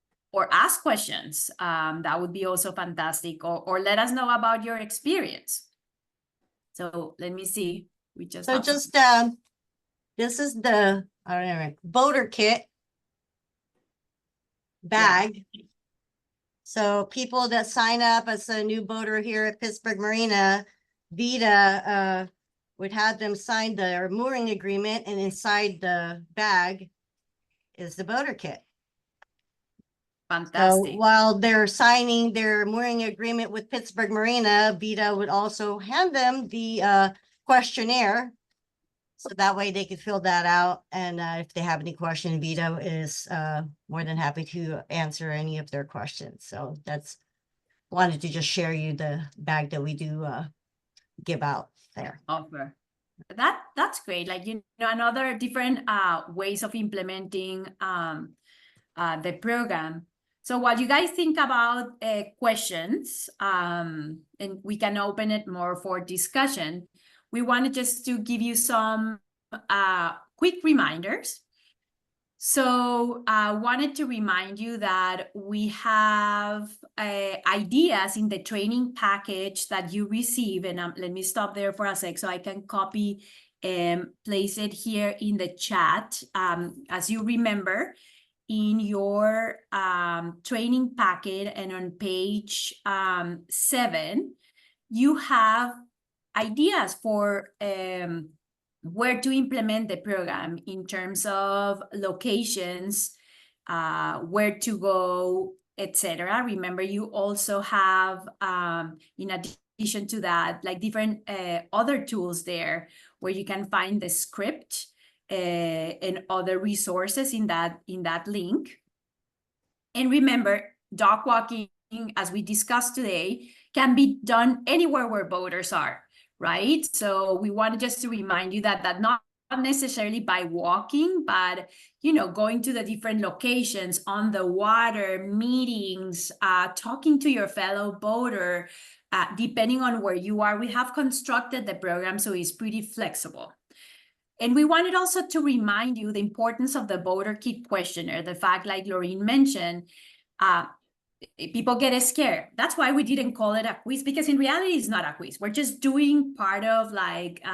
Speaker 1: ask questions. That would be also fantastic, or let us know about your experience. So let me see. We just
Speaker 4: So
Speaker 1: have
Speaker 4: just, this is the, I don't know, voter kit bag. So people that sign up as a new voter here at Pittsburgh Marina, Vita would have them sign their mooring agreement, and inside the bag is the voter kit. So
Speaker 1: fantastic.
Speaker 4: while they're signing their mooring agreement with Pittsburgh Marina, Vita would also hand them the questionnaire. So that way they could fill that out. And if they have any question, Vita is more than happy to answer any of their questions. So that's, wanted to just share you the bag that we do give out there.
Speaker 1: Offer. That's great. Like, you know, another different ways of implementing the program. So while you guys think about questions, and we can open it more for discussion, we wanted just to give you some quick reminders. So I wanted to remind you that we have ideas in the training package that you receive. And let me stop there for a sec so I can copy and place it here in the chat. As you remember, in your training packet and on page 7, you have ideas for where to implement the program in terms of locations, where to go, etc. Remember, you also have, in addition to that, like different other tools there where you can find the script and other resources in that link. And remember, dog walking, as we discussed today, can be done anywhere where boaters are, right? So we wanted just to remind you that not necessarily by walking, but, you know, going to the different locations on the water, meetings, talking to your fellow boater, depending on where you are. We have constructed the program so it's pretty flexible. And we wanted also to remind you the importance of the voter kit questionnaire, the fact, like Laureen mentioned, people get scared. That's why we didn't call it a quiz, because in reality, it's not a quiz. We're just doing part of like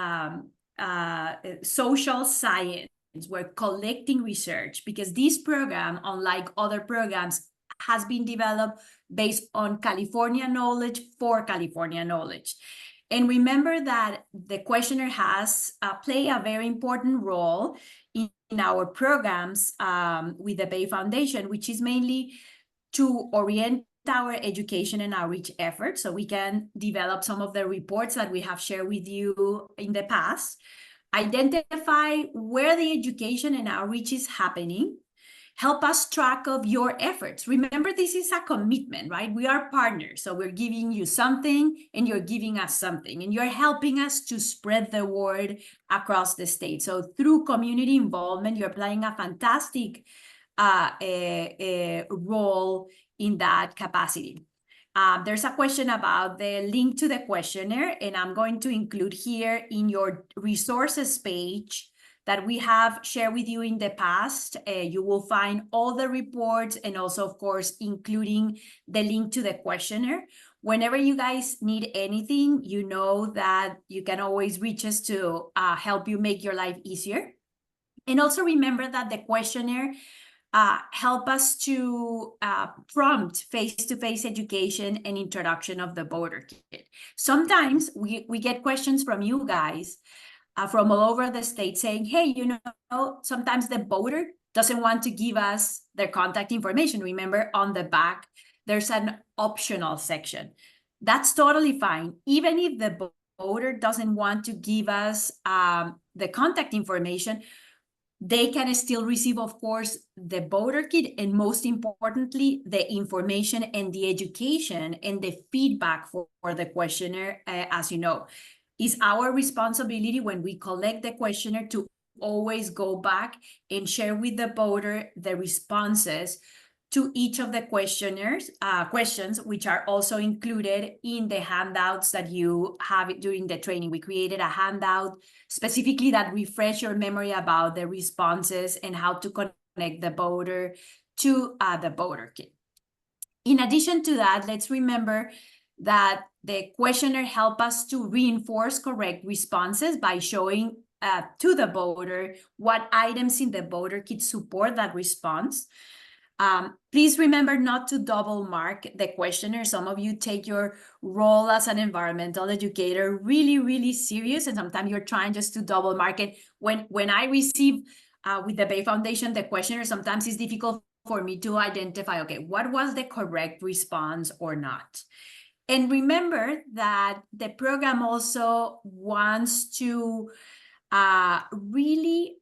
Speaker 1: social science. We're collecting research, because this program, unlike other programs, has been developed based on California knowledge for California knowledge. And remember that the questionnaire has played a very important role in our programs with the Bay Foundation, which is mainly to orient our education and outreach efforts so we can develop some of the reports that we have shared with you in the past, identify where the education and outreach is happening, help us track of your efforts. Remember, this is a commitment, right? We are partners. So we're giving you something and you're giving us something, and you're helping us to spread the word across the state. So through community involvement, you're playing a fantastic role in that capacity. There's a question about the link to the questionnaire, and I'm going to include here in your resources page that we have shared with you in the past. You will find all the reports, and also, of course, including the link to the questionnaire. Whenever you guys need anything, you know that you can always reach us to help you make your life easier. And also remember that the questionnaire help us to prompt face-to-face education and introduction of the voter kit. Sometimes we get questions from you guys from all over the state saying, hey, you know, sometimes the voter doesn't want to give us their contact information. Remember, on the back, there's an optional section. That's totally fine. Even if the voter doesn't want to give us the contact information, they can still receive, of course, the voter kit, and most importantly, the information and the education and the feedback for the questionnaire. As you know, it's our responsibility when we collect the questionnaire to always go back and share with the voter the responses to each of the questions, which are also included in the handouts that you have during the training. We created a handout specifically that refresh your memory about the responses and how to connect the voter to the voter kit. In addition to that, let's remember that the questionnaire help us to reinforce correct responses by showing to the voter what items in the voter kit support that response. Please remember not to double mark the questionnaire. Some of you take your role as an environmental educator really, really serious, and sometimes you're trying just to double mark it. When I receive with the Bay Foundation the questionnaire, sometimes it's difficult for me to identify, okay, what was the correct response or not. And remember that the program also wants to really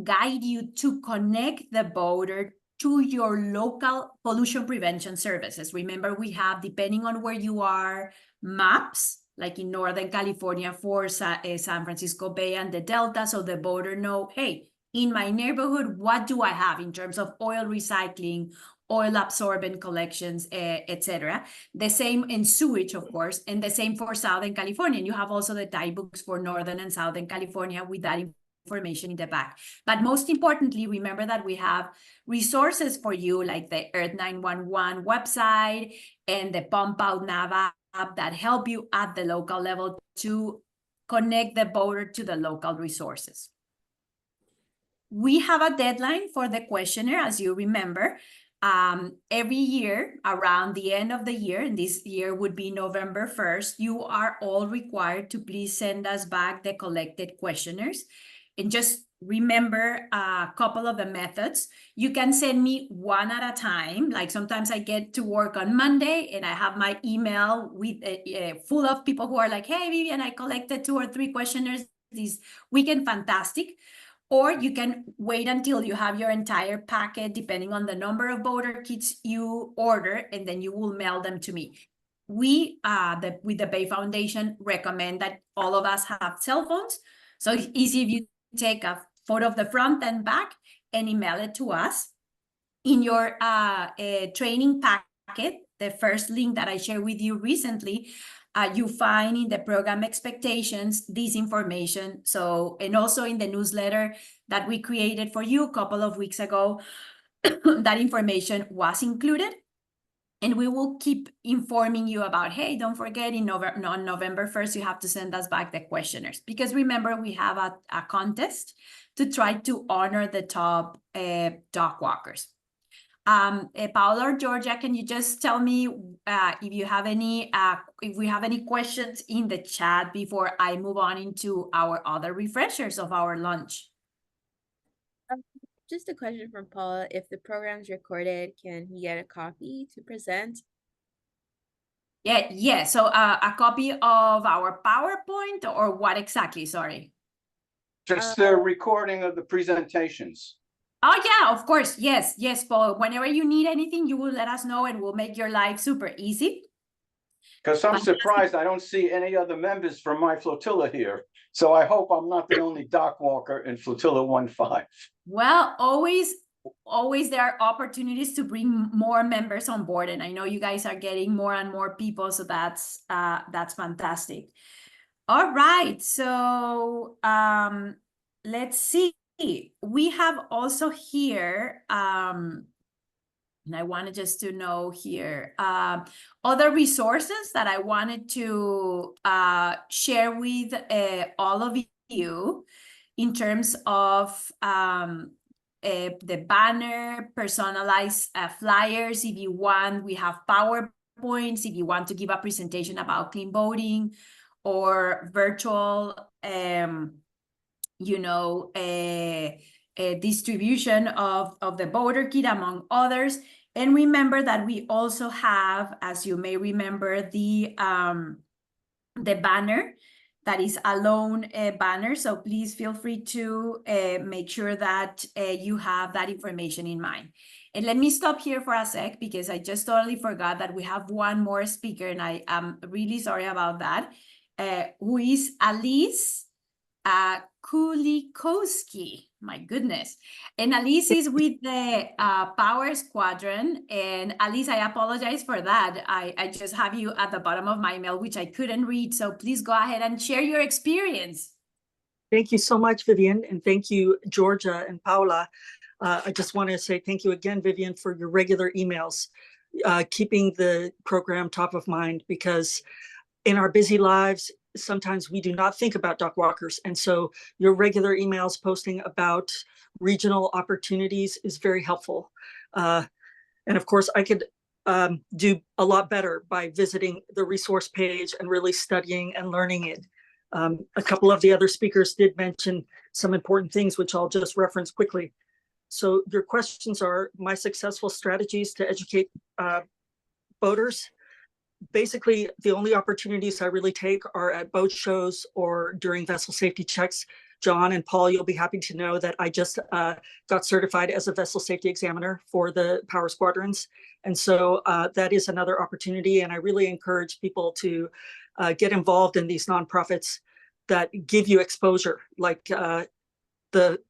Speaker 1: guide you to connect the voter to your local pollution prevention services. Remember, we have, depending on where you are, maps, like in Northern California for San Francisco Bay and the Delta, so the voter know, hey, in my neighborhood, what do I have in terms of oil recycling, oil absorbent collections, etc. The same in sewage, of course, and the same for Southern California. And you have also the tie books for Northern and Southern California with that information in the back. But most importantly, remember that we have resources for you like the Earth 911 website and the Pump Out Nav app that help you at the local level to connect the voter to the local resources. We have a deadline for the questionnaire, as you remember. Every year around the end of the year, and this year would be November 1st, you are all required to please send us back the collected questionnaires. And just remember a couple of the methods. You can send me one at a time. Like sometimes I get to work on Monday and I have my email with full of people who are like, hey, Vivian, I collected 2 or 3 questionnaires this weekend. Fantastic. Or you can wait until you have your entire packet, depending on the number of voter kits you order, and then you will mail them to me. We, with the Bay Foundation, recommend that all of us have cell phones. So it's easy if you take a photo of the front and back and email it to us. In your training packet, the first link that I shared with you recently, you find in the program expectations this information. So, and also in the newsletter that we created for you a couple of weeks ago, that information was included. And we will keep informing you about, hey, don't forget on November 1st, you have to send us back the questionnaires. Because remember, we have a contest to try to honor the top Dockwalkers. Paula or Georgia, can you just tell me if you have any, if we have any questions in the chat before I move on into our other refreshers of our lunch?
Speaker 3: Just a question from Paula. If the program's recorded, can he get a copy to present?
Speaker 1: Yeah. So a copy of our PowerPoint or what exactly? Sorry.
Speaker 7: Just a recording of the presentations.
Speaker 1: Oh, yeah, of course. Yes, Paul. Whenever you need anything, you will let us know and we'll make your life super easy.
Speaker 7: Because I'm surprised I don't see any other members from my flotilla here. So I hope I'm not the only Dockwalker in Flotilla 1-5.
Speaker 1: Well, always there are opportunities to bring more members on board. And I know you guys are getting more and more people. So that's fantastic. All right. So let's see. We have also here, and I wanted just to know here, other resources that I wanted to share with all of you in terms of the banner, personalized flyers. If you want, we have PowerPoints. If you want to give a presentation about clean voting or virtual, distribution of the voter kit, among others. And remember that we also have, as you may remember, the banner that is a lone banner. So please feel free to make sure that you have that information in mind. And let me stop here for a sec because I just totally forgot that we have one more speaker, and I am really sorry about that, who is Alice Kulikowski. My goodness. And Alice is with the Power Squadron. And Alice, I apologize for that. I just have you at the bottom of my email, which I couldn't read. So please go ahead and share your experience.
Speaker 10: Thank you so much, Vivian, and thank you, Georgia and Paula. I just want to say thank you again, Vivian, for your regular emails, keeping the program top of mind, because in our busy lives, sometimes we do not think about Dockwalkers. And so your regular emails posting about regional opportunities is very helpful. And of course, I could do a lot better by visiting the resource page and really studying and learning it. A couple of the other speakers did mention some important things, which I'll just reference quickly. So your questions are my successful strategies to educate boaters. Basically, the only opportunities I really take are at boat shows or during vessel safety checks. John and Paul, you'll be happy to know that I just got certified as a vessel safety examiner for the Power Squadrons. And so that is another opportunity. And I really encourage people to get involved in these nonprofits that give you exposure, like the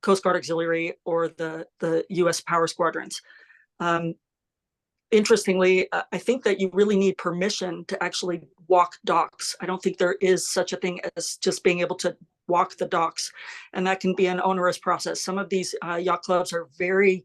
Speaker 10: Coast Guard Auxiliary or the US Power Squadrons. Interestingly, I think that you really need permission to actually walk docks. I don't think there is such a thing as just being able to walk the docks, and that can be an onerous process. Some of these yacht clubs are very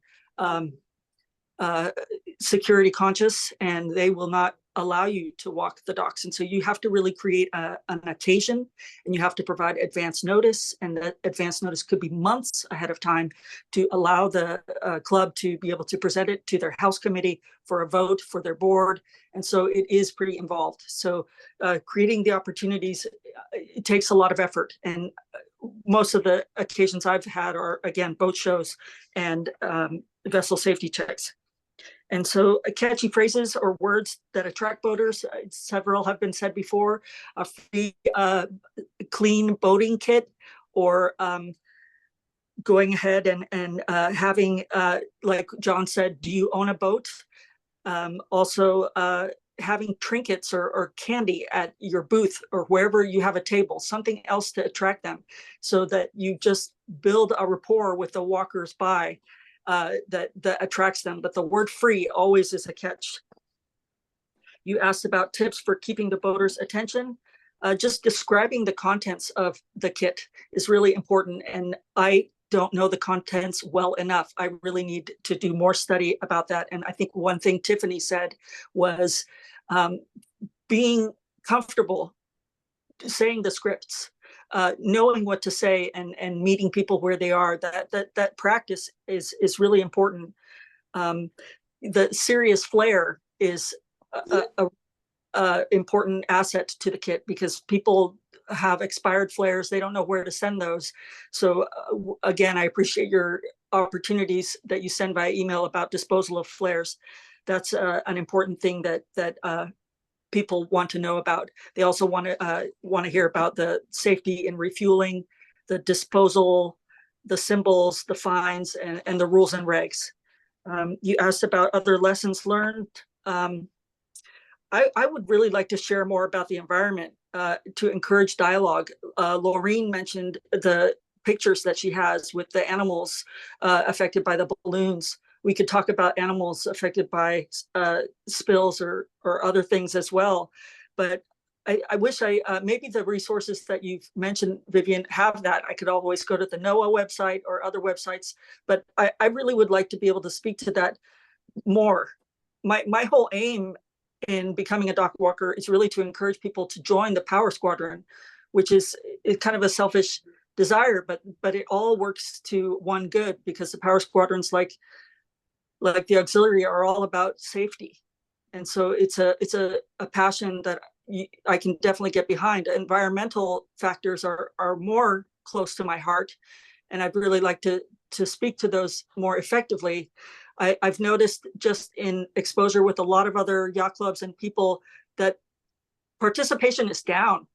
Speaker 10: security conscious, and they will not allow you to walk the docks. And so you have to really create an occasion, and you have to provide advance notice, and that advance notice could be months ahead of time to allow the club to be able to present it to their house committee for a vote for their board. And so it is pretty involved. So creating the opportunities, it takes a lot of effort. And most of the occasions I've had are, again, boat shows and vessel safety checks. And so catchy phrases or words that attract boaters, several have been said before: a free clean boating kit, or going ahead and having, like John said, do you own a boat? Also having trinkets or candy at your booth or wherever you have a table, something else to attract them, so that you just build a rapport with the walkers by. That attracts them, but the word free always is a catch. You asked about tips for keeping the boaters' attention. Just describing the contents of the kit is really important, and I don't know the contents well enough. I really need to do more study about that. And I think one thing Tiffany said was being comfortable saying the scripts. Knowing what to say and meeting people where they are, that practice is really important. The serious flare is a important asset to the kit, because people have expired flares. They don't know where to send those. So again, I appreciate your opportunities that you send by email about disposal of flares. That's an important thing that people want to know about. They also want to hear about the safety in refueling, the disposal, the symbols, the fines, and the rules and regs. You asked about other lessons learned. I would really like to share more about the environment to encourage dialogue. Laureen mentioned the pictures that she has with the animals affected by the balloons. We could talk about animals affected by spills or other things as well. But I wish maybe the resources that you've mentioned, Vivian, have that. I could always go to the NOAA website or other websites, but I really would like to be able to speak to that more. My whole aim in becoming a dock walker is really to encourage people to join the Power Squadron, which is kind of a selfish desire, but it all works to one good, because the Power Squadrons, like the auxiliary, are all about safety. And so it's a passion that I can definitely get behind. Environmental factors are more close to my heart, and I'd really like to speak to those more effectively. I've noticed just in exposure with a lot of other yacht clubs and people that participation is down.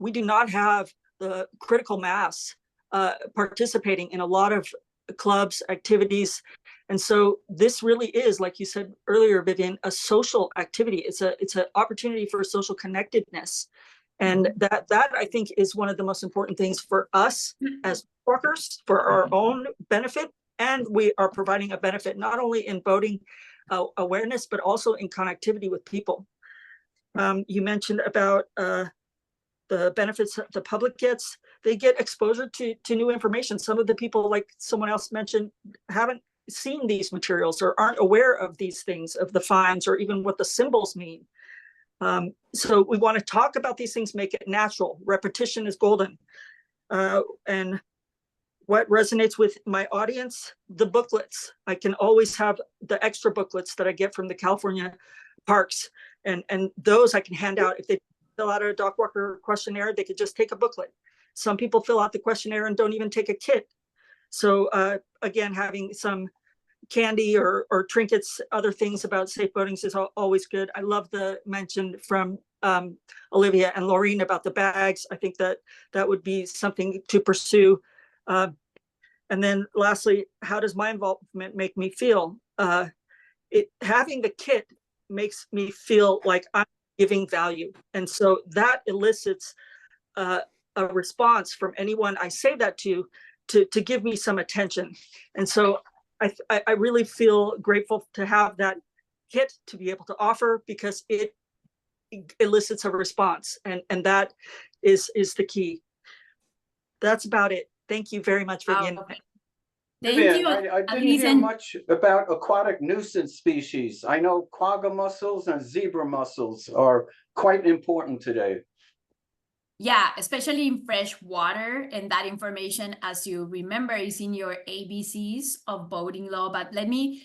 Speaker 10: we do not have the critical mass participating in a lot of clubs, activities. And so this really is, like you said earlier, Vivian, a social activity. It's an opportunity for social connectedness. And that I think is one of the most important things for us as workers, for our own benefit. And we are providing a benefit not only in boating awareness, but also in connectivity with people. You mentioned about the benefits that the public gets. They get exposure to new information. Some of the people, like someone else mentioned, haven't seen these materials or aren't aware of these things, of the fines or even what the symbols mean. So we want to talk about these things, make it natural. Repetition is golden. And what resonates with my audience, the booklets. I can always have the extra booklets that I get from the California parks, and those I can hand out. If they fill out a Dockwalker questionnaire, they could just take a booklet. Some people fill out the questionnaire and don't even take a kit. So again, having some candy or trinkets, other things about safe boating is always good. I love the mention from Olivia and Laureen about the bags. I think that would be something to pursue. And then lastly, how does my involvement make me feel? Having the kit makes me feel like I'm giving value. And so that elicits a response from anyone I say that to give me some attention. And so I really feel grateful to have that kit to be able to offer, because it elicits a response, and that is the key. That's about it. Thank you very much, Vivian.
Speaker 1: Okay.
Speaker 7: Vivian,
Speaker 1: Thank you.
Speaker 7: I didn't hear much about aquatic nuisance species. I know quagga mussels and zebra mussels are quite important today.
Speaker 1: Yeah, especially in fresh water, and that information, as you remember, is in your ABCs of boating law. But let me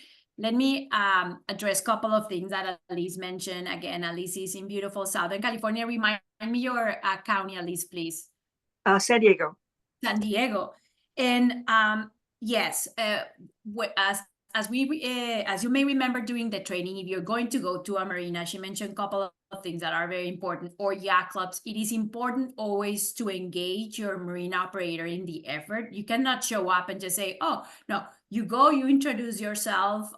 Speaker 1: address a couple of things that Alice mentioned. Again, Alice is in beautiful Southern California. Remind me your county, Alice, please.
Speaker 10: San Diego.
Speaker 1: San Diego. And yes, as you may remember during the training, if you're going to go to a marina, she mentioned a couple of things that are very important, or yacht clubs. It is important always to engage your marine operator in the effort. You cannot show up and just say, oh, no, you go, you introduce yourself.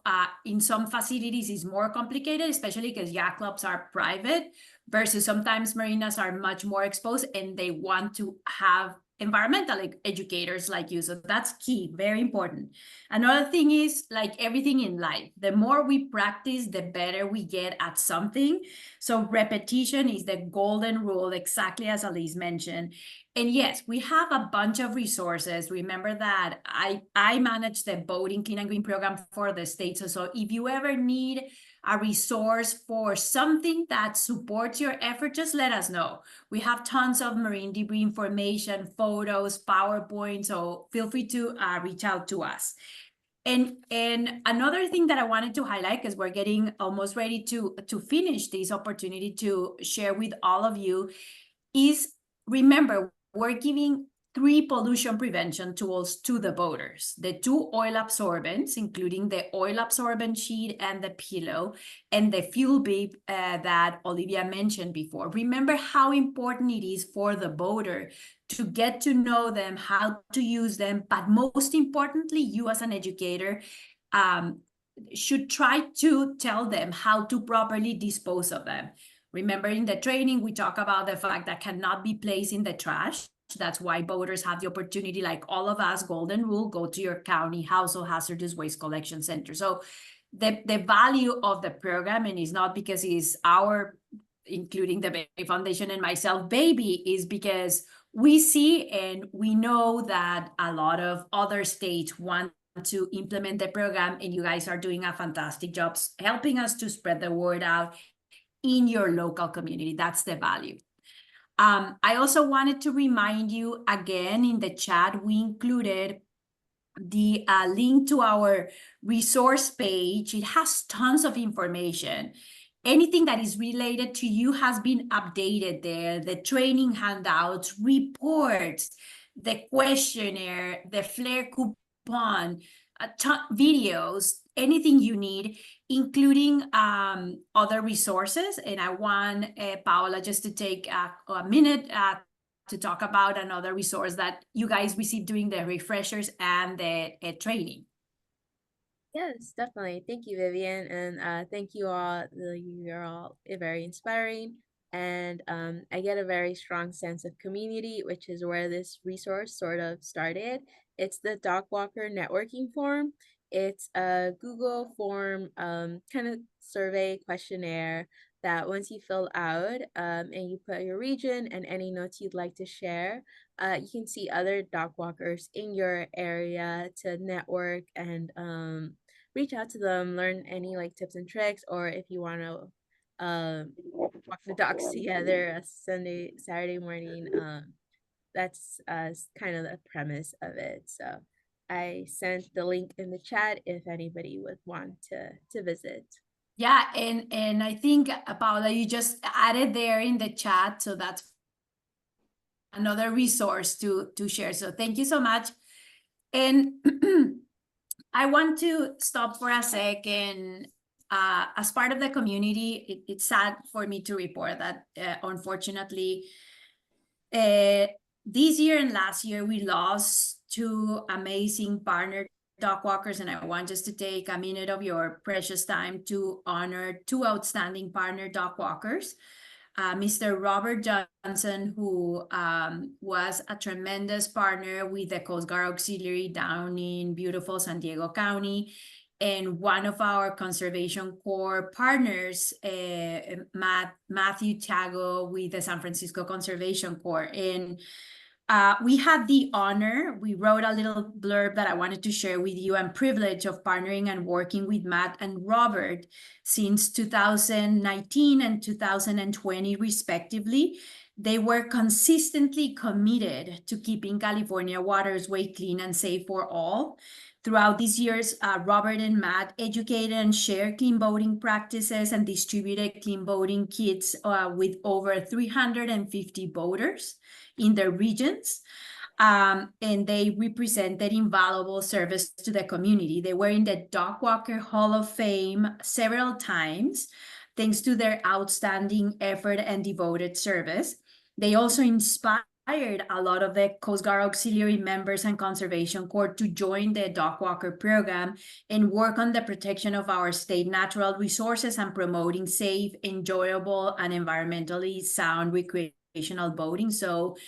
Speaker 1: In some facilities, it's more complicated, especially because yacht clubs are private, versus sometimes marinas are much more exposed and they want to have environmental educators like you. So that's key, very important. Another thing is, like everything in life, the more we practice, the better we get at something. So repetition is the golden rule, exactly as Alice mentioned. And yes, we have a bunch of resources. Remember that I manage the Boating Clean and Green program for the state. So if you ever need a resource for something that supports your effort, just let us know. We have tons of marine debris information, photos, PowerPoint, so feel free to reach out to us. And another thing that I wanted to highlight, because we're getting almost ready to finish this opportunity to share with all of you, is remember, we're giving 3 pollution prevention tools to the boaters. The 2 oil absorbents, including the oil absorbent sheet and the pillow, and the fuel bib that Olivia mentioned before. Remember how important it is for the boater to get to know them, how to use them, but most importantly, you as an educator should try to tell them how to properly dispose of them. Remember, in the training, we talk about the fact that cannot be placed in the trash. That's why boaters have the opportunity, like all of us, golden rule, go to your county household hazardous waste collection center. So the value of the program, and it's not because it's our, including the Bay Foundation and myself, baby, is because we see and we know that a lot of other states want to implement the program, and you guys are doing a fantastic job helping us to spread the word out in your local community. That's the value. I also wanted to remind you again, in the chat, we included the link to our resource page. It has tons of information. Anything that is related to you has been updated there. The training handouts, reports, the questionnaire, the flare coupon, videos, anything you need, including other resources. And I want Paola just to take a minute to talk about another resource that you guys received during the refreshers and the training.
Speaker 3: Yes, definitely. Thank you, Vivian, and thank you all. You're all very inspiring, and I get a very strong sense of community, which is where this resource sort of started. It's the Dockwalker networking form. It's a Google form, kind of survey questionnaire that once you fill out, and you put your region and any notes you'd like to share, you can see other dog walkers in your area to network and reach out to them, learn any like tips and tricks, or if you want to walk the dogs together a Saturday morning. That's kind of the premise of it. So I sent the link in the chat if anybody would want to visit.
Speaker 1: Yeah, and I think, Paula, you just added there in the chat, so that's another resource to share. So thank you so much. And I want to stop for a second. As part of the community, it's sad for me to report that unfortunately, this year and last year, we lost two amazing partner dog walkers, and I want just to take a minute of your precious time to honor two outstanding partner dog walkers. Mr. Robert Johnson, who was a tremendous partner with the Coast Guard Auxiliary down in beautiful San Diego County, and one of our Conservation Corps partners, Matthew Tago with the San Francisco Conservation Corps. And we had the honor, we wrote a little blurb that I wanted to share with you, and privilege of partnering and working with Matt and Robert since 2019 and 2020, respectively. They were consistently committed to keeping California waterways clean and safe for all. Throughout these years, Robert and Matt educated and shared clean boating practices and distributed clean boating kits with over 350 boaters in their regions. And they represented invaluable service to the community. They were in the Dockwalker Hall of Fame several times, thanks to their outstanding effort and devoted service. They also inspired a lot of the Coast Guard Auxiliary members and Conservation Corps to join the Dockwalker program and work on the protection of our state natural resources and promoting safe, enjoyable, and environmentally sound recreational boating. So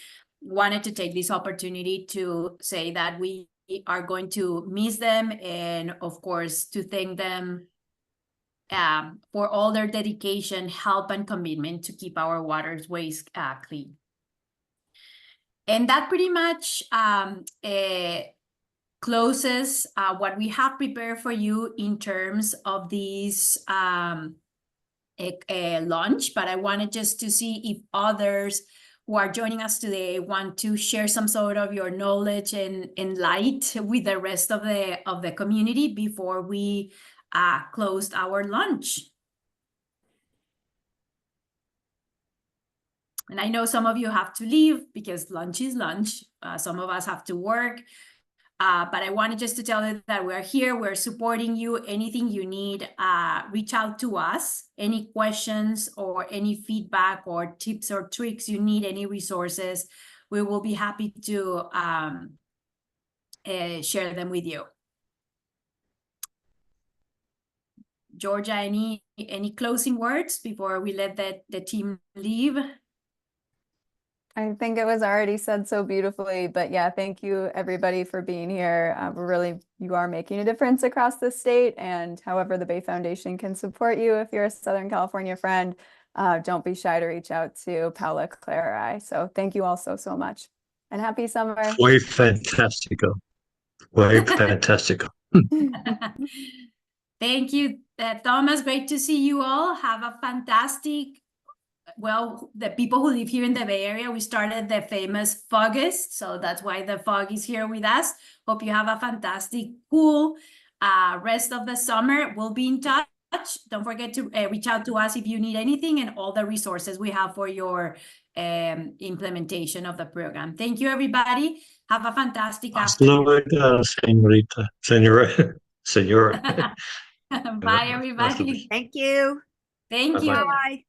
Speaker 1: wanted to take this opportunity to say that we are going to miss them, and of course to thank them for all their dedication, help, and commitment to keep our waterways clean. And that pretty much closes what we have prepared for you in terms of this launch. But I wanted just to see if others who are joining us today want to share some sort of your knowledge and light with the rest of the community before we closed our launch. And I know some of you have to leave because lunch is lunch. Some of us have to work. But I wanted just to tell you that we're here, we're supporting you. Anything you need, reach out to us. Any questions or any feedback or tips or tricks you need, any resources, we will be happy to share them with you. Georgia, any closing words before we let the team leave?
Speaker 2: I think it was already said so beautifully, but yeah, thank you everybody for being here. You are making a difference across the state, and however the Bay Foundation can support you if you're a Southern California friend, don't be shy to reach out to Paula, Claire, or I. So thank you all so much, and happy summer.
Speaker 11: Fue fantástico. Fue fantástico.
Speaker 1: Thank you, Thomas. Great to see you all. Have a fantastic, well, the people who live here in the Bay Area, we started the famous Fogist, so that's why the fog is here with us. Hope you have a fantastic, cool rest of the summer. We'll be in touch. Don't forget to reach out to us if you need anything, and all the resources we have for your implementation of the program. Thank you, everybody. Have a fantastic afternoon.
Speaker 11: Señorita, senora.
Speaker 1: Bye, everybody.
Speaker 8: Thank you.
Speaker 1: Thank you.
Speaker 11: Bye-bye.
Speaker 8: Bye.